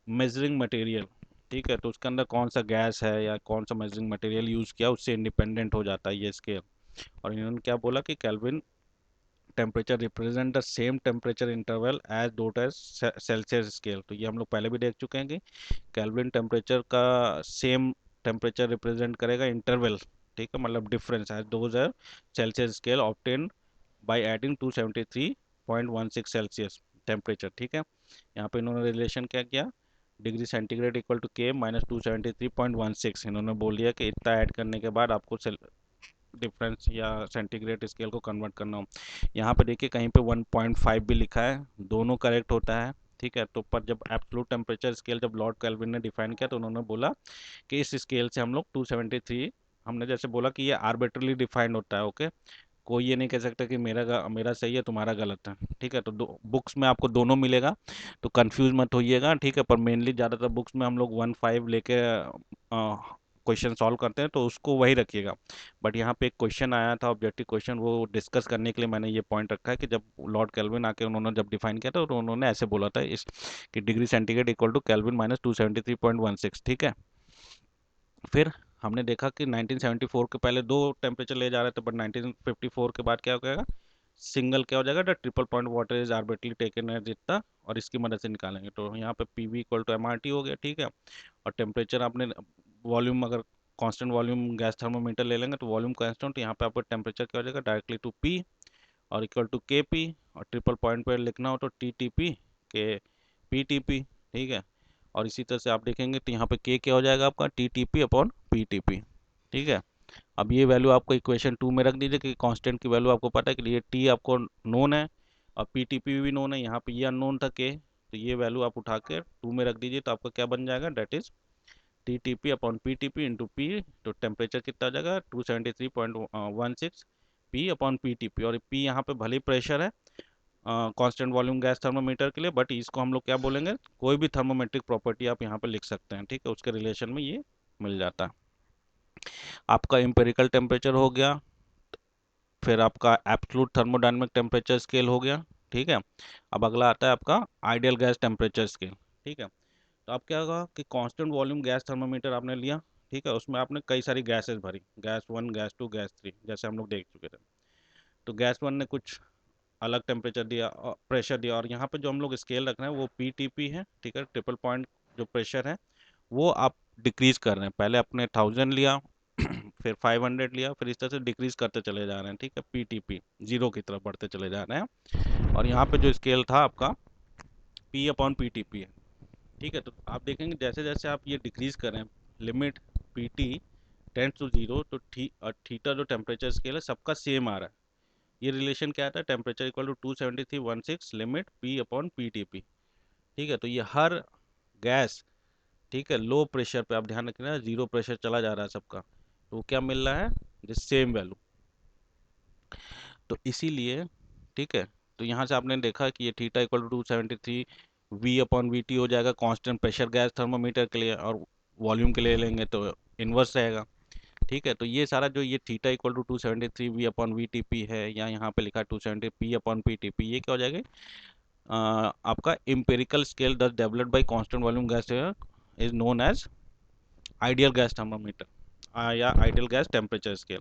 Speaker 1: मेजरिंग मटेरियल, ठीक है, तो उसके अंदर कौन सा गैस है या कौन सा मेजरिंग मटेरियल यूज़ किया, उससे इंडिपेंडेंट हो जाता है ये स्केल। और इन्होंने क्या बोला कि Kelvin temperature represent the same temperature interval as that as Celsius scale. तो ये हम लोग पहले भी देख चुके हैं कि केल्विन टेम्परेचर का सेम टेम्परेचर रिप्रेजेंट करेगा इंटरवल, ठीक है, मतलब difference as those are Celsius scale obtain by adding 273.16 Celsius temperature, ठीक है। यहाँ पे इन्होंने रिलेशन क्या किया, degree centigrade equal to K minus 273.16, इन्होंने बोल दिया कि इतना ऐड करने के बाद आपको डिफरेंस या सेंटीग्रेड स्केल को कन्वर्ट करना हो। यहाँ पे देखिए कहीं पे 1.5 भी लिखा है, दोनों करेक्ट होता है, ठीक है। तो पर जब एब्सोल्यूट टेम्परेचर स्केल जब लॉर्ड केल्विन ने डिफाइन किया, तो उन्होंने बोला कि इस स्केल से हम लोग 273, हमने जैसे बोला कि ये आर्बिट्रली डिफाइंड होता है, ओके, कोई ये नहीं कह सकता कि मेरा सही है तुम्हारा गलत है, ठीक है। तो बुक्स में आपको दोनों मिलेगा, तो कंफ्यूज मत होइएगा, ठीक है, पर मेनली ज़्यादातर बुक्स में हम लोग 1.5 लेके क्वेश्चन सॉल्व करते हैं, तो उसको वही रखिएगा। बट यहाँ पे एक क्वेश्चन आया था ऑब्जेक्टिव क्वेश्चन, वो डिस्कस करने के लिए मैंने ये पॉइंट रखा है कि जब लॉर्ड केल्विन आके उन्होंने जब डिफाइन किया था, तो उन्होंने ऐसे बोला था इस कि degree centigrade equal to Kelvin minus 273.16, ठीक है। फिर हमने देखा कि 1974 के पहले दो टेम्परेचर ले जा रहे थे, बट 1954 के बाद क्या हो जाएगा, सिंगल क्या हो जाएगा, the triple point water is arbitrarily taken है जितना, और इसकी मदद से निकालेंगे। तो यहाँ पे P V equal to M R T हो गया, ठीक है। और टेम्परेचर आपने वॉल्यूम, अगर कांस्टेंट वॉल्यूम गैस थर्मोमीटर ले लेंगे तो वॉल्यूम कांस्टेंट, तो यहाँ पे आपको टेम्परेचर क्या हो जाएगा डायरेक्टली टू पी और इक्वल टू के पी, और ट्रिपल पॉइंट पर लिखना हो तो टी टी पी के पी टी पी, ठीक है। और इसी तरह से आप देखेंगे तो यहाँ पे के क्या हो जाएगा आपका T T P upon P T P, ठीक है। अब ये वैल्यू आपको इक्वेशन 2 में रख दीजिए कि कांस्टेंट की वैल्यू आपको पता है कि ये टी आपको नोन है और पी टी पी भी नोन है, यहाँ पे ये अननोन था के, तो ये वैल्यू आप उठा के 2 में रख दीजिए, तो आपका क्या बन जाएगा, that is T T P upon P T P into P, तो टेम्परेचर कितना आ जाएगा 273.16 P upon P T P. और पी यहाँ पे भले ही प्रेशर है कांस्टेंट वॉल्यूम गैस थर्मोमीटर के लिए, बट इसको हम लोग क्या बोलेंगे, कोई भी थर्मोमेट्रिक प्रॉपर्टी आप यहाँ पे लिख सकते हैं, ठीक है, उसके रिलेशन में ये मिल जाता है। आपका एम्पेरिकल टेम्परेचर हो गया, फिर आपका एब्सोल्यूट थर्मोडायनामिक टेम्परेचर स्केल हो गया, ठीक है। अब अगला आता है आपका आइडियल गैस टेम्परेचर स्केल, ठीक है। तो आप क्या होगा कि कांस्टेंट वॉल्यूम गैस थर्मोमीटर आपने लिया, ठीक है, उसमें आपने कई सारी गैसेस भरी, गैस 1 गैस 2 गैस 3, जैसे हम लोग देख चुके थे। तो गैस 1 ने कुछ अलग टेम्परेचर दिया और प्रेशर दिया, और यहाँ पे जो हम लोग स्केल रख रहे हैं वो पी टी पी है, ठीक है, ट्रिपल पॉइंट जो प्रेशर है वो आप डिक्रीज कर रहे हैं, पहले आपने 1000 लिया फिर 500 लिया, फिर इस तरह से डिक्रीज करते चले जा रहे हैं, ठीक है, पी टी पी जीरो की तरफ बढ़ते चले जा रहे हैं। और यहाँ पे जो स्केल था आपका P upon P T P है, ठीक है। तो आप देखेंगे जैसे जैसे आप ये डिक्रीज कर रहे हैं limit P T tends to zero, तो थीटा जो टेम्परेचर स्केल है सबका सेम आ रहा है। ये रिलेशन क्या आता है, temperature equal to 273.16 limit P upon P T P. ठीक है, तो ये हर गैस, ठीक है, लो प्रेशर पे आप ध्यान रखना, जीरो प्रेशर चला जा रहा है सबका, तो वो क्या मिल रहा है, द सेम वैल्यू। तो इसीलिए, ठीक है, तो यहाँ से आपने देखा कि ये theta equal to 273 V upon V T हो जाएगा कांस्टेंट प्रेशर गैस थर्मामीटर के लिए, और वॉल्यूम के लिए लेंगे तो इन्वर्स रहेगा। ठीक है, तो ये सारा जो ये theta equal to 273 V upon V T P है, या यहाँ पे लिखा 270 P upon P T P, ये क्या हो जाएगा, आपका empirical scale thus developed by constant volume gas is known as ideal gas thermometer, या आइडियल गैस टेम्परेचर स्केल।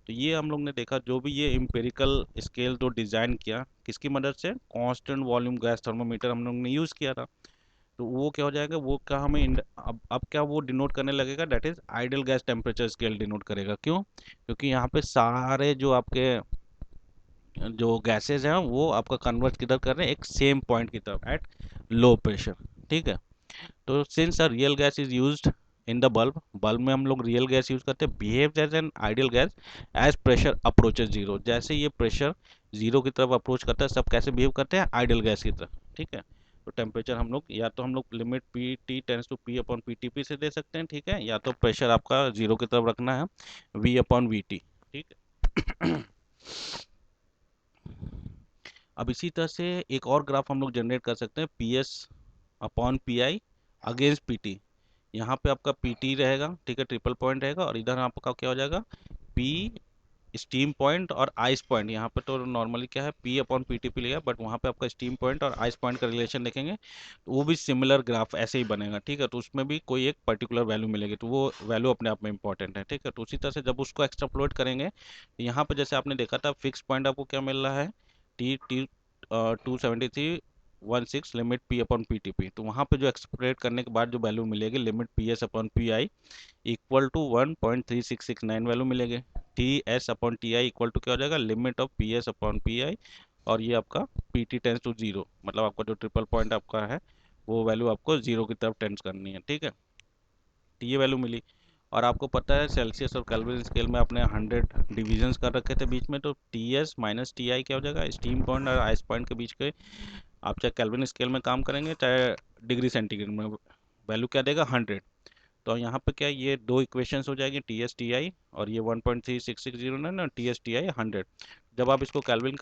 Speaker 1: तो ये हम लोग ने देखा, जो भी ये इम्पेरिकल स्केल जो डिज़ाइन किया किसकी मदद से, कांस्टेंट वॉल्यूम गैस थर्मामीटर हम लोग ने यूज़ किया था। तो वो क्या हो जाएगा, वो क्या हमें अब क्या वो डिनोट करने लगेगा, that is ideal gas temperature scale denote करेगा। क्यों, क्योंकि यहाँ पे सारे जो आपके जो गैसेज हैं वो आपका कन्वर्ट किधर कर रहे हैं, एक सेम पॉइंट की तरफ एट लो प्रेशर। ठीक है, तो since a real gas is used in the bulb, bulb में हम लोग रियल गैस यूज करते हैं, behave as an ideal gas as pressure approaches zero. जैसे ये प्रेशर जीरो की तरफ अप्रोच करता है, सब कैसे बिहेव करते हैं, आइडियल गैस की तरफ। ठीक है, तो टेम्परेचर हम लोग या तो हम लोग limit P T tends to P upon P T P से दे सकते हैं, ठीक है, या तो प्रेशर आपका जीरो की तरफ रखना है, वी अपॉन वी टी। ठीक है। अब इसी तरह से एक और ग्राफ हम लोग जनरेट कर सकते हैं, पी एस अपॉन पी आई अगेंस्ट पी टी। यहाँ पे आपका पी टी रहेगा, ठीक है, ट्रिपल पॉइंट रहेगा, और इधर आपका क्या हो जाएगा, पी स्टीम पॉइंट और आइस पॉइंट। यहाँ पे तो नॉर्मली क्या है, P upon P T P लिया, बट वहाँ पे आपका स्टीम पॉइंट और आइस पॉइंट का रिलेशन देखेंगे तो वो भी सिमिलर ग्राफ ऐसे ही बनेगा। ठीक है, तो उसमें भी कोई एक पर्टिकुलर वैल्यू मिलेगी, तो वो वैल्यू अपने आप में इंपॉर्टेंट है। ठीक है, तो उसी तरह से जब उसको एक्सट्रापोलेट करेंगे, तो यहाँ पे जैसे आपने देखा था फिक्स पॉइंट आपको क्या मिल रहा है, T T 273.16 limit P upon P T P. तो वहाँ पे जो एक्सट्रापोलेट करने के बाद जो वैल्यू मिलेगी, limit P S upon P I equal to 1.3669 value मिलेगी। T S upon T I equal to क्या हो जाएगा, limit of P S upon P I, और ये आपका P T tends to zero, मतलब आपका जो ट्रिपल पॉइंट आपका है वो वैल्यू आपको जीरो की तरफ टेंस करनी है। ठीक है, तो ये वैल्यू मिली। और आपको पता है सेल्सियस और केल्विन स्केल में आपने 100 डिविजन्स कर रखे थे बीच में, तो T S minus T I क्या हो जाएगा, स्टीम पॉइंट और आइस पॉइंट के बीच के, आप चाहे केल्विन स्केल में काम करेंगे चाहे डिग्री सेंटीग्रेड में, वैल्यू क्या देगा, 100। तो यहाँ पे क्या है, ये दो इक्वेशंस हो जाएगी, टी एस टी आई, और ये 1.3660 ना, टी एस टी आई 100। जब आप इसको कैलविन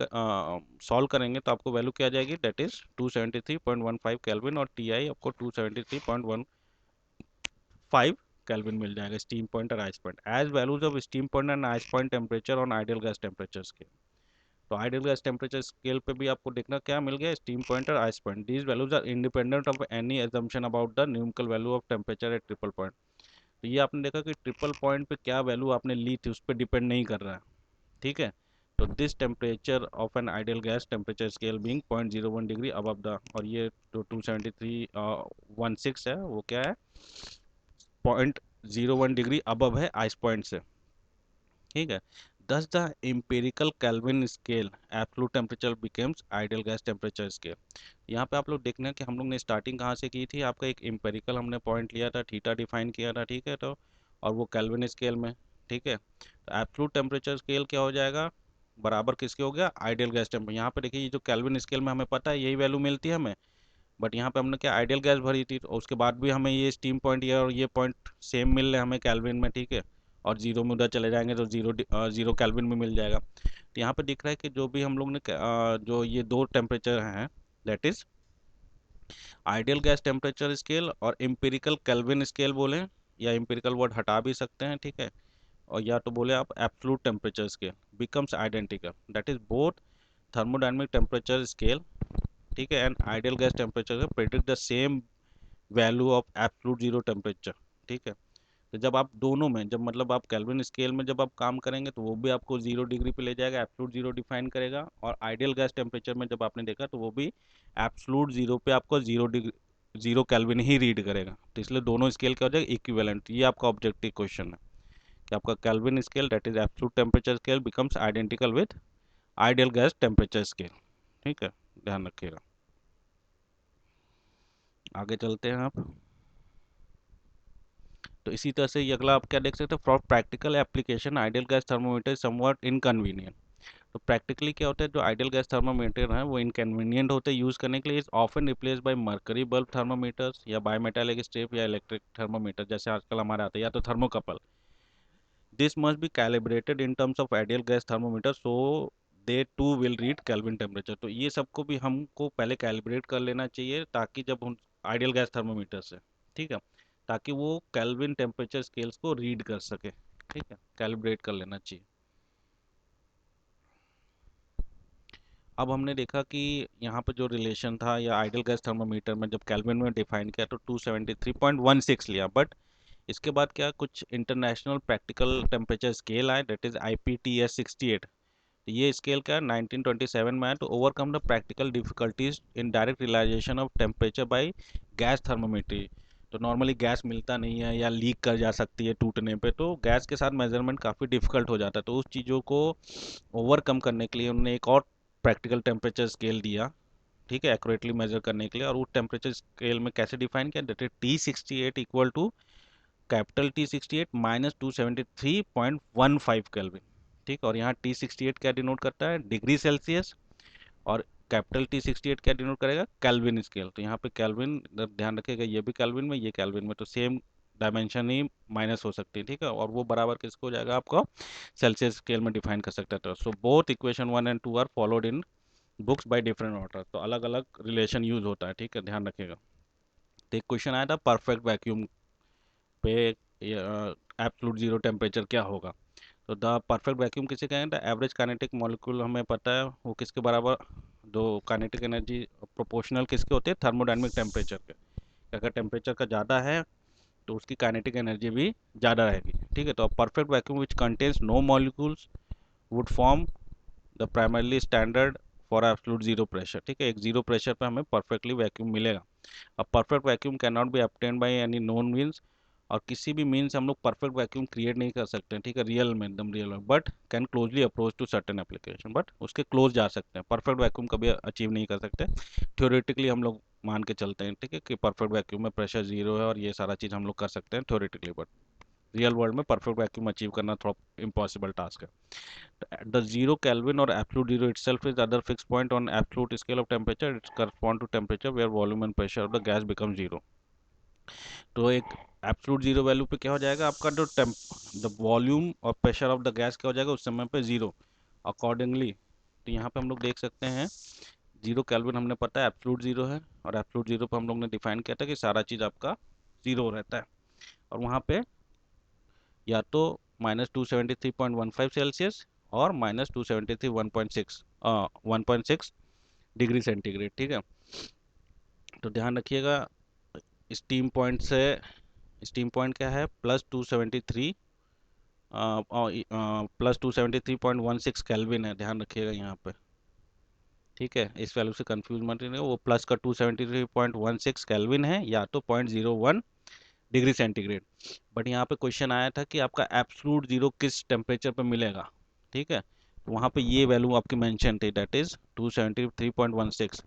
Speaker 1: सॉल्व करेंगे तो आपको वैल्यू क्या आ जाएगी, दैट इज 273.15 कैलविन, और टी आई आपको 273.15 कैलविन मिल जाएगा, स्टीम पॉइंट और ice point as values of steam point and ice point temperature on ideal gas temperature scale. तो आइडियल गैस टेम्परेचर स्केल पे भी आपको देखना क्या मिल गया, स्टीम पॉइंट और ice point, these values are independent of any assumption about the numerical value of temperature at triple point. तो ये आपने देखा कि ट्रिपल पॉइंट पे क्या वैल्यू आपने ली थी उस पर डिपेंड नहीं कर रहा है। ठीक है, तो this temperature of N ideal gas temperature scale being 0.01 degree above the, और ये जो 273.16 है वो क्या है, 0.01 डिग्री अबव है आइस पॉइंट से। ठीक है, thus the empirical Kelvin scale absolute temperature becomes ideal gas temperature scale। यहाँ पे आप लोग देखना है कि हम लोग ने स्टार्टिंग कहाँ से की थी, आपका एक एम्पेरिकल हमने पॉइंट लिया था, थीटा डिफाइन किया था। ठीक है, तो और वो केल्विन स्केल में। ठीक है, तो एब्सोल्यूट टेम्परेचर स्केल क्या हो जाएगा, बराबर किसके हो गया, आइडियल गैस टेम्परेचर। यहाँ पे देखिए, ये जो केल्विन स्केल में हमें पता है यही वैल्यू मिलती है हमें, बट यहाँ पे हमने क्या आइडियल गैस भरी थी, तो उसके बाद भी हमें ये स्टीम पॉइंट ये और ये पॉइंट सेम मिल रहे हैं हमें कैल्विन में। ठीक है, और जीरो में उधर चले जाएंगे तो जीरो कैल्विन में मिल जाएगा। तो यहाँ पे दिख रहा है कि जो भी हम लोग ने जो ये दो टेम्परेचर हैं, that is ideal gas temperature scale और एम्पिरिकल केल्विन स्केल बोले, या एम्पिरिकल वर्ड हटा भी सकते हैं। ठीक है, और या तो बोले आप absolute temperature scale becomes identical, that is both thermodynamic temperature scale, ठीक है, and ideal gas temperature predict the same value of absolute zero temperature. ठीक है, तो जब आप दोनों में, जब मतलब आप केल्विन स्केल में जब आप काम करेंगे तो वो भी आपको जीरो डिग्री पे ले जाएगा, एब्सोल्यूट जीरो डिफाइन करेगा, और आइडियल गैस टेम्परेचर में जब आपने देखा तो वो भी एब्सोल्यूट जीरो पे आपको जीरो डिग्री जीरो केल्विन ही रीड करेगा। तो इसलिए दोनों स्केल क्या हो जाएगा, इक्विवेलेंट। ये आपका ऑब्जेक्टिव क्वेश्चन है कि आपका kelvin scale that is absolute temperature scale becomes identical with ideal gas temperature scale. ठीक है, ध्यान रखिएगा। आगे चलते हैं आप। तो इसी तरह से ये अगला आप क्या देख सकते हैं, for practical application ideal gas thermometer somewhat inconvenient. तो प्रैक्टिकली क्या होता है, जो आइडियल गैस थर्मोमीटर है वो इनकन्वीनियंट होते हैं यूज़ करने के लिए। Is often replace by mercury bulb thermometers या बायोमेटालिक स्ट्रिप या इलेक्ट्रिक थर्मोमीटर, जैसे आजकल हमारे आते हैं, या तो thermocouple. This must be calibrated in terms of ideal gas thermometer so they too will read Kelvin temperature. तो ये सबको भी हमको पहले कैलिब्रेट कर लेना चाहिए, ताकि जब हम आइडियल गैस थर्मोमीटर से, ठीक है, ताकि वो केल्विन टेम्परेचर स्केल्स को रीड कर सके। ठीक है, कैलिब्रेट कर लेना चाहिए। अब हमने देखा कि यहाँ पे जो रिलेशन था या आइडियल गैस थर्मोमीटर में जब केल्विन में डिफाइन किया तो 273.16 लिया, बट इसके बाद क्या, कुछ इंटरनेशनल प्रैक्टिकल टेम्परेचर स्केल आए, दैट इज IPTS 68। ये स्केल का 1927 में है, to overcome the practical difficulties in direct realization of temperature by gas thermometry. तो नॉर्मली गैस मिलता नहीं है या लीक कर जा सकती है टूटने पे, तो गैस के साथ मेजरमेंट काफ़ी डिफिकल्ट हो जाता है। तो उस चीज़ों को ओवरकम करने के लिए उन्होंने एक और प्रैक्टिकल टेम्परेचर स्केल दिया, ठीक है, एक्यूरेटली मेजर करने के लिए। और उस टेम्परेचर स्केल में कैसे डिफाइन किया, that is T68 equal to capital T68 minus 273.15 Kelvin. ठीक, और यहाँ T68 क्या डिनोट करता है, डिग्री सेल्सियस, और कैपिटल T68 क्या डिनोट करेगा, कैल्विन स्केल। तो यहाँ पे कैल्विन ध्यान रखिएगा, ये भी कैल्विन में, ये कैल्विन में, तो सेम डायमेंशन ही माइनस हो सकती है। ठीक है, और वो बराबर किसको हो जाएगा, आपको सेल्सियस स्केल में डिफाइन कर सकता है। सो बोथ इक्वेशन 1 और 2 are followed in books by different order. तो अलग अलग रिलेशन यूज होता है, ठीक है, ध्यान रखिएगा। तो एक क्वेश्चन आया था परफेक्ट वैक्यूम पे एब्सोल्यूट जीरो टेम्परेचर क्या होगा। तो द परफेक्ट वैक्यूम किसे कहेंगे, द एवरेज काइनेटिक मॉलिक्यूल हमें पता है वो किसके बराबर, जो काइनेटिक एनर्जी प्रोपोर्शनल किसके होते हैं, थर्मोडायनेमिक टेम्परेचर के। अगर टेम्परेचर का ज़्यादा है तो उसकी काइनेटिक एनर्जी भी ज़्यादा रहेगी। ठीक है, तो perfect vacuum which contains no molecules would form the primarily standard for absolute zero pressure. ठीक है, एक जीरो प्रेशर पे हमें परफेक्टली वैक्यूम मिलेगा। अब perfect vacuum can not B obtained by any known means, और किसी भी मीन से हम लोग परफेक्ट वैक्यूम क्रिएट नहीं कर सकते हैं, ठीक है, रियल में, एकदम रियल में, but can closely approach to certain application, but उसके क्लोज जा सकते हैं। परफेक्ट वैक्यूम कभी अचीव नहीं कर सकते, थ्योरेटिकली हम लोग मान के चलते हैं, ठीक है, कि परफेक्ट वैक्यूम में प्रेशर जीरो है और ये सारा चीज़ हम लोग कर सकते हैं थ्योरेटिकली, बट रियल वर्ल्ड में परफेक्ट वैक्यूम अचीव करना थोड़ा इम्पॉसिबल टास्क है। द जीरो केल्विन और absolute zero itself is other fixed point on absolute scale of temperature. It correspond to temperature where volume and pressure of the gas become zero. तो एक absolute zero value पे क्या हो जाएगा, आपका जो temp the volume और pressure of the gas क्या हो जाएगा उस समय पे जीरो अकॉर्डिंगली। तो यहाँ पे हम लोग देख सकते हैं जीरो केल्विन हमने पता है एब्सोल्यूट जीरो है, और एब्सोल्यूट जीरो पे हम लोग ने डिफाइन किया था कि सारा चीज़ आपका जीरो रहता है, और वहाँ पे या तो -273.15 सेल्सियस और -273 1.6 डिग्री सेंटीग्रेड। ठीक है, तो ध्यान रखिएगा स्टीम पॉइंट से, स्टीम पॉइंट क्या है, +273 +273.16 केल्विन है, ध्यान रखिएगा यहाँ पे। ठीक है, इस वैल्यू से कंफ्यूज मत रहिएगा, वो प्लस का 273.16 केल्विन है या तो 0.01 डिग्री सेंटीग्रेड। बट यहाँ पे क्वेश्चन आया था कि आपका एब्सोल्यूट जीरो किस टेम्परेचर पे मिलेगा। ठीक है, तो वहाँ पे ये वैल्यू आपकी मेंशन थी, दैट इज 273.16।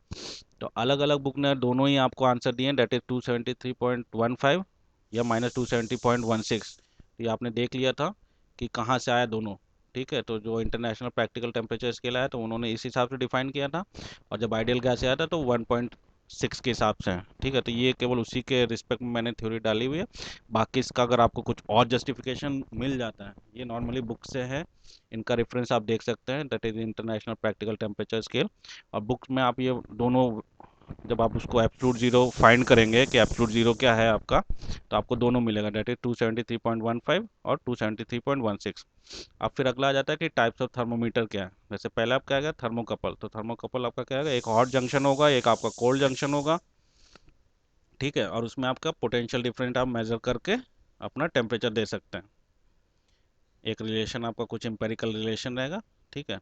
Speaker 1: तो अलग अलग बुक ने दोनों ही आपको आंसर दिए, दैट इज 273.15 या -270.16। ये आपने देख लिया था कि कहाँ से आया दोनों। ठीक है, तो जो इंटरनेशनल प्रैक्टिकल टेम्परेचर स्केल आया तो उन्होंने इस हिसाब से डिफाइन किया था, और जब आइडियल गैस आया था तो 1.6 के हिसाब से है। ठीक है, तो ये केवल उसी के रिस्पेक्ट में मैंने थ्योरी डाली हुई है। बाकी इसका अगर आपको कुछ और जस्टिफिकेशन मिल जाता है, ये नॉर्मली बुक से है, इनका रेफरेंस आप देख सकते हैं, that is international practical temperature scale. और बुक्स में आप ये दोनों, जब आप उसको एब्सोल्यूट जीरो फाइंड करेंगे कि एब्सोल्यूट जीरो क्या है आपका, तो आपको दोनों मिलेगा, दैट इज 273.15 और 273.16। अब फिर अगला आ जाता है कि टाइप्स ऑफ थर्मोमीटर क्या है। जैसे पहले आपका आएगा थर्मोकपल, तो थर्मोकपल आपका क्या आएगा, एक हॉट जंक्शन होगा, एक आपका कोल्ड जंक्शन होगा। ठीक है, और उसमें आपका पोटेंशियल डिफरेंट आप मेजर करके अपना टेम्परेचर दे सकते हैं। एक रिलेशन आपका कुछ एम्पेरिकल रिलेशन रहेगा। ठीक है,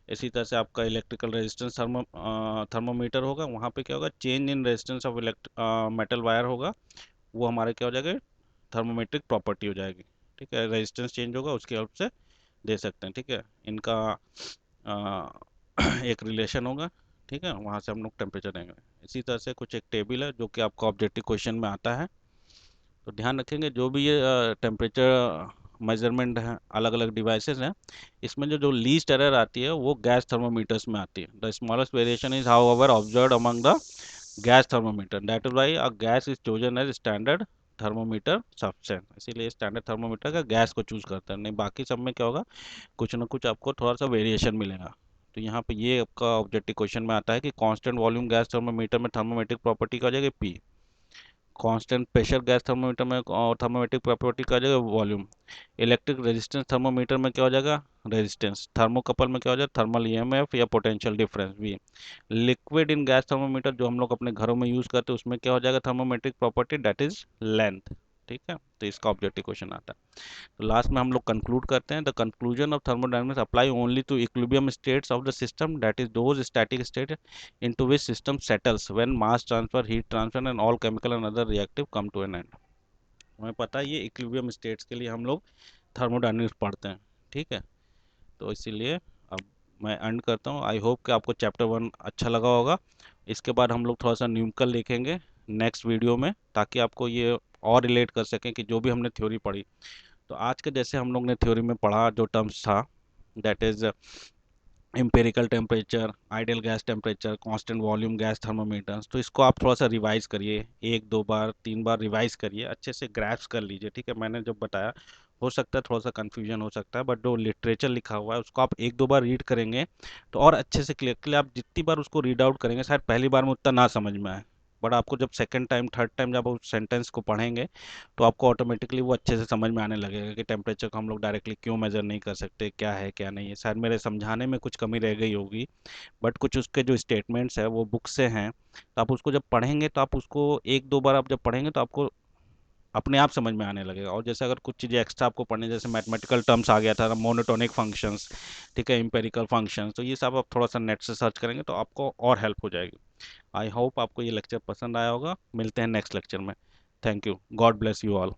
Speaker 1: इसी तरह से आपका इलेक्ट्रिकल रेजिस्टेंस थर्मोमीटर होगा, वहाँ पे क्या होगा, change in resistance of metal wire होगा, वो हमारे क्या हो जाएगा, थर्मोमेट्रिक प्रॉपर्टी हो जाएगी। ठीक है, रेजिस्टेंस चेंज होगा उसकी हेल्प से दे सकते हैं। ठीक है, इनका अ, एक रिलेशन होगा। ठीक है, वहाँ से हम लोग टेम्परेचर देंगे। इसी तरह से कुछ एक टेबल है जो कि आपका ऑब्जेक्टिव क्वेश्चन में आता है। तो ध्यान रखेंगे जो भी ये टेम्परेचर मेजरमेंट है, अलग अलग डिवाइसेस हैं, इसमें जो जो लीस्ट एरर आती है वो गैस थर्मोमीटर्स में आती है। The smallest variation is however observe among the gas thermometer, that is why a gas is chosen as standard thermometer substance. इसीलिए स्टैंडर्ड थर्मोमीटर का गैस को चूज करता है, नहीं बाकी सब में क्या होगा, कुछ ना कुछ आपको थोड़ा सा वेरिएशन मिलेगा। तो यहाँ पे ये आपका ऑब्जेक्टिव क्वेश्चन में आता है कि कांस्टेंट वॉल्यूम गैस थर्मोमीटर में थर्मोमेट्रिक प्रॉपर्टी का हो जाएगा P, constant pressure gas thermometer में और थर्मोमेट्रिक प्रॉपर्टी का हो जाएगा वॉल्यूम, इलेक्ट्रिक रेजिस्टेंस थर्मोमीटर में क्या हो जाएगा, रेजिस्टेंस, थर्मोकपल में क्या हो जाएगा, थर्मल ईएमएफ या पोटेंशियल डिफरेंस भी, लिक्विड इन गैस थर्मोमीटर जो हम लोग अपने घरों में यूज करते हैं उसमें क्या हो जाएगा, thermometric property that is length. ठीक है, तो इसका ऑब्जेक्टिव क्वेश्चन आता है। तो लास्ट में हम लोग कंक्लूड करते हैं, the conclusion of thermodynamics apply only to equilibrium states of the system, that is those static state into which system settles when mass transfer, heat transfer and all chemical and other reactive come to an end। हमें पता है ये equilibrium states के लिए हम लोग thermodynamics पढ़ते हैं। ठीक है, तो इसीलिए अब मैं एंड करता हूँ। आई होप कि आपको चैप्टर 1 अच्छा लगा होगा। इसके बाद हम लोग थोड़ा सा न्यूमेरिकल देखेंगे नेक्स्ट वीडियो में, ताकि आपको ये और रिलेट कर सकें कि जो भी हमने थ्योरी पढ़ी। तो आज के जैसे हम लोग ने थ्योरी में पढ़ा जो टर्म्स था, that is empirical temperature, ideal gas temperature, constant volume gas thermometers, तो इसको आप थोड़ा सा रिवाइज करिए, एक दो बार तीन बार रिवाइज करिए, अच्छे से ग्रैप्स कर लीजिए। ठीक है, मैंने जब बताया हो सकता है थोड़ा सा कन्फ्यूजन हो सकता है, बट जो लिटरेचर लिखा हुआ है उसको आप एक दो बार रीड करेंगे तो और अच्छे से क्लियर, आप जितनी बार उसको रीड आउट करेंगे शायद पहली बार में उतना ना समझ में आए, बट आपको जब सेकंड टाइम थर्ड टाइम जब उस सेंटेंस को पढ़ेंगे तो आपको ऑटोमेटिकली वो अच्छे से समझ में आने लगेगा कि टेम्परेचर को हम लोग डायरेक्टली क्यों मेजर नहीं कर सकते, क्या है क्या नहीं है। शायद मेरे समझाने में कुछ कमी रह गई होगी, बट कुछ उसके जो स्टेटमेंट्स है वो बुक से हैं, तो आप उसको जब पढ़ेंगे तो आप उसको एक दो बार आप जब पढ़ेंगे तो आपको अपने आप समझ में आने लगेगा। और जैसे अगर कुछ चीज़ें एक्स्ट्रा आपको पढ़ने, जैसे मैथमेटिकल टर्म्स आ गया था, मोनोटोनिक फंक्शंस, ठीक है, एम्पेरिकल फंक्शंस, तो ये सब आप थोड़ा सा नेट से सर्च करेंगे तो आपको और हेल्प हो जाएगी। आई होप आपको ये लेक्चर पसंद आया होगा। मिलते हैं नेक्स्ट लेक्चर में। Thank you, God bless you all.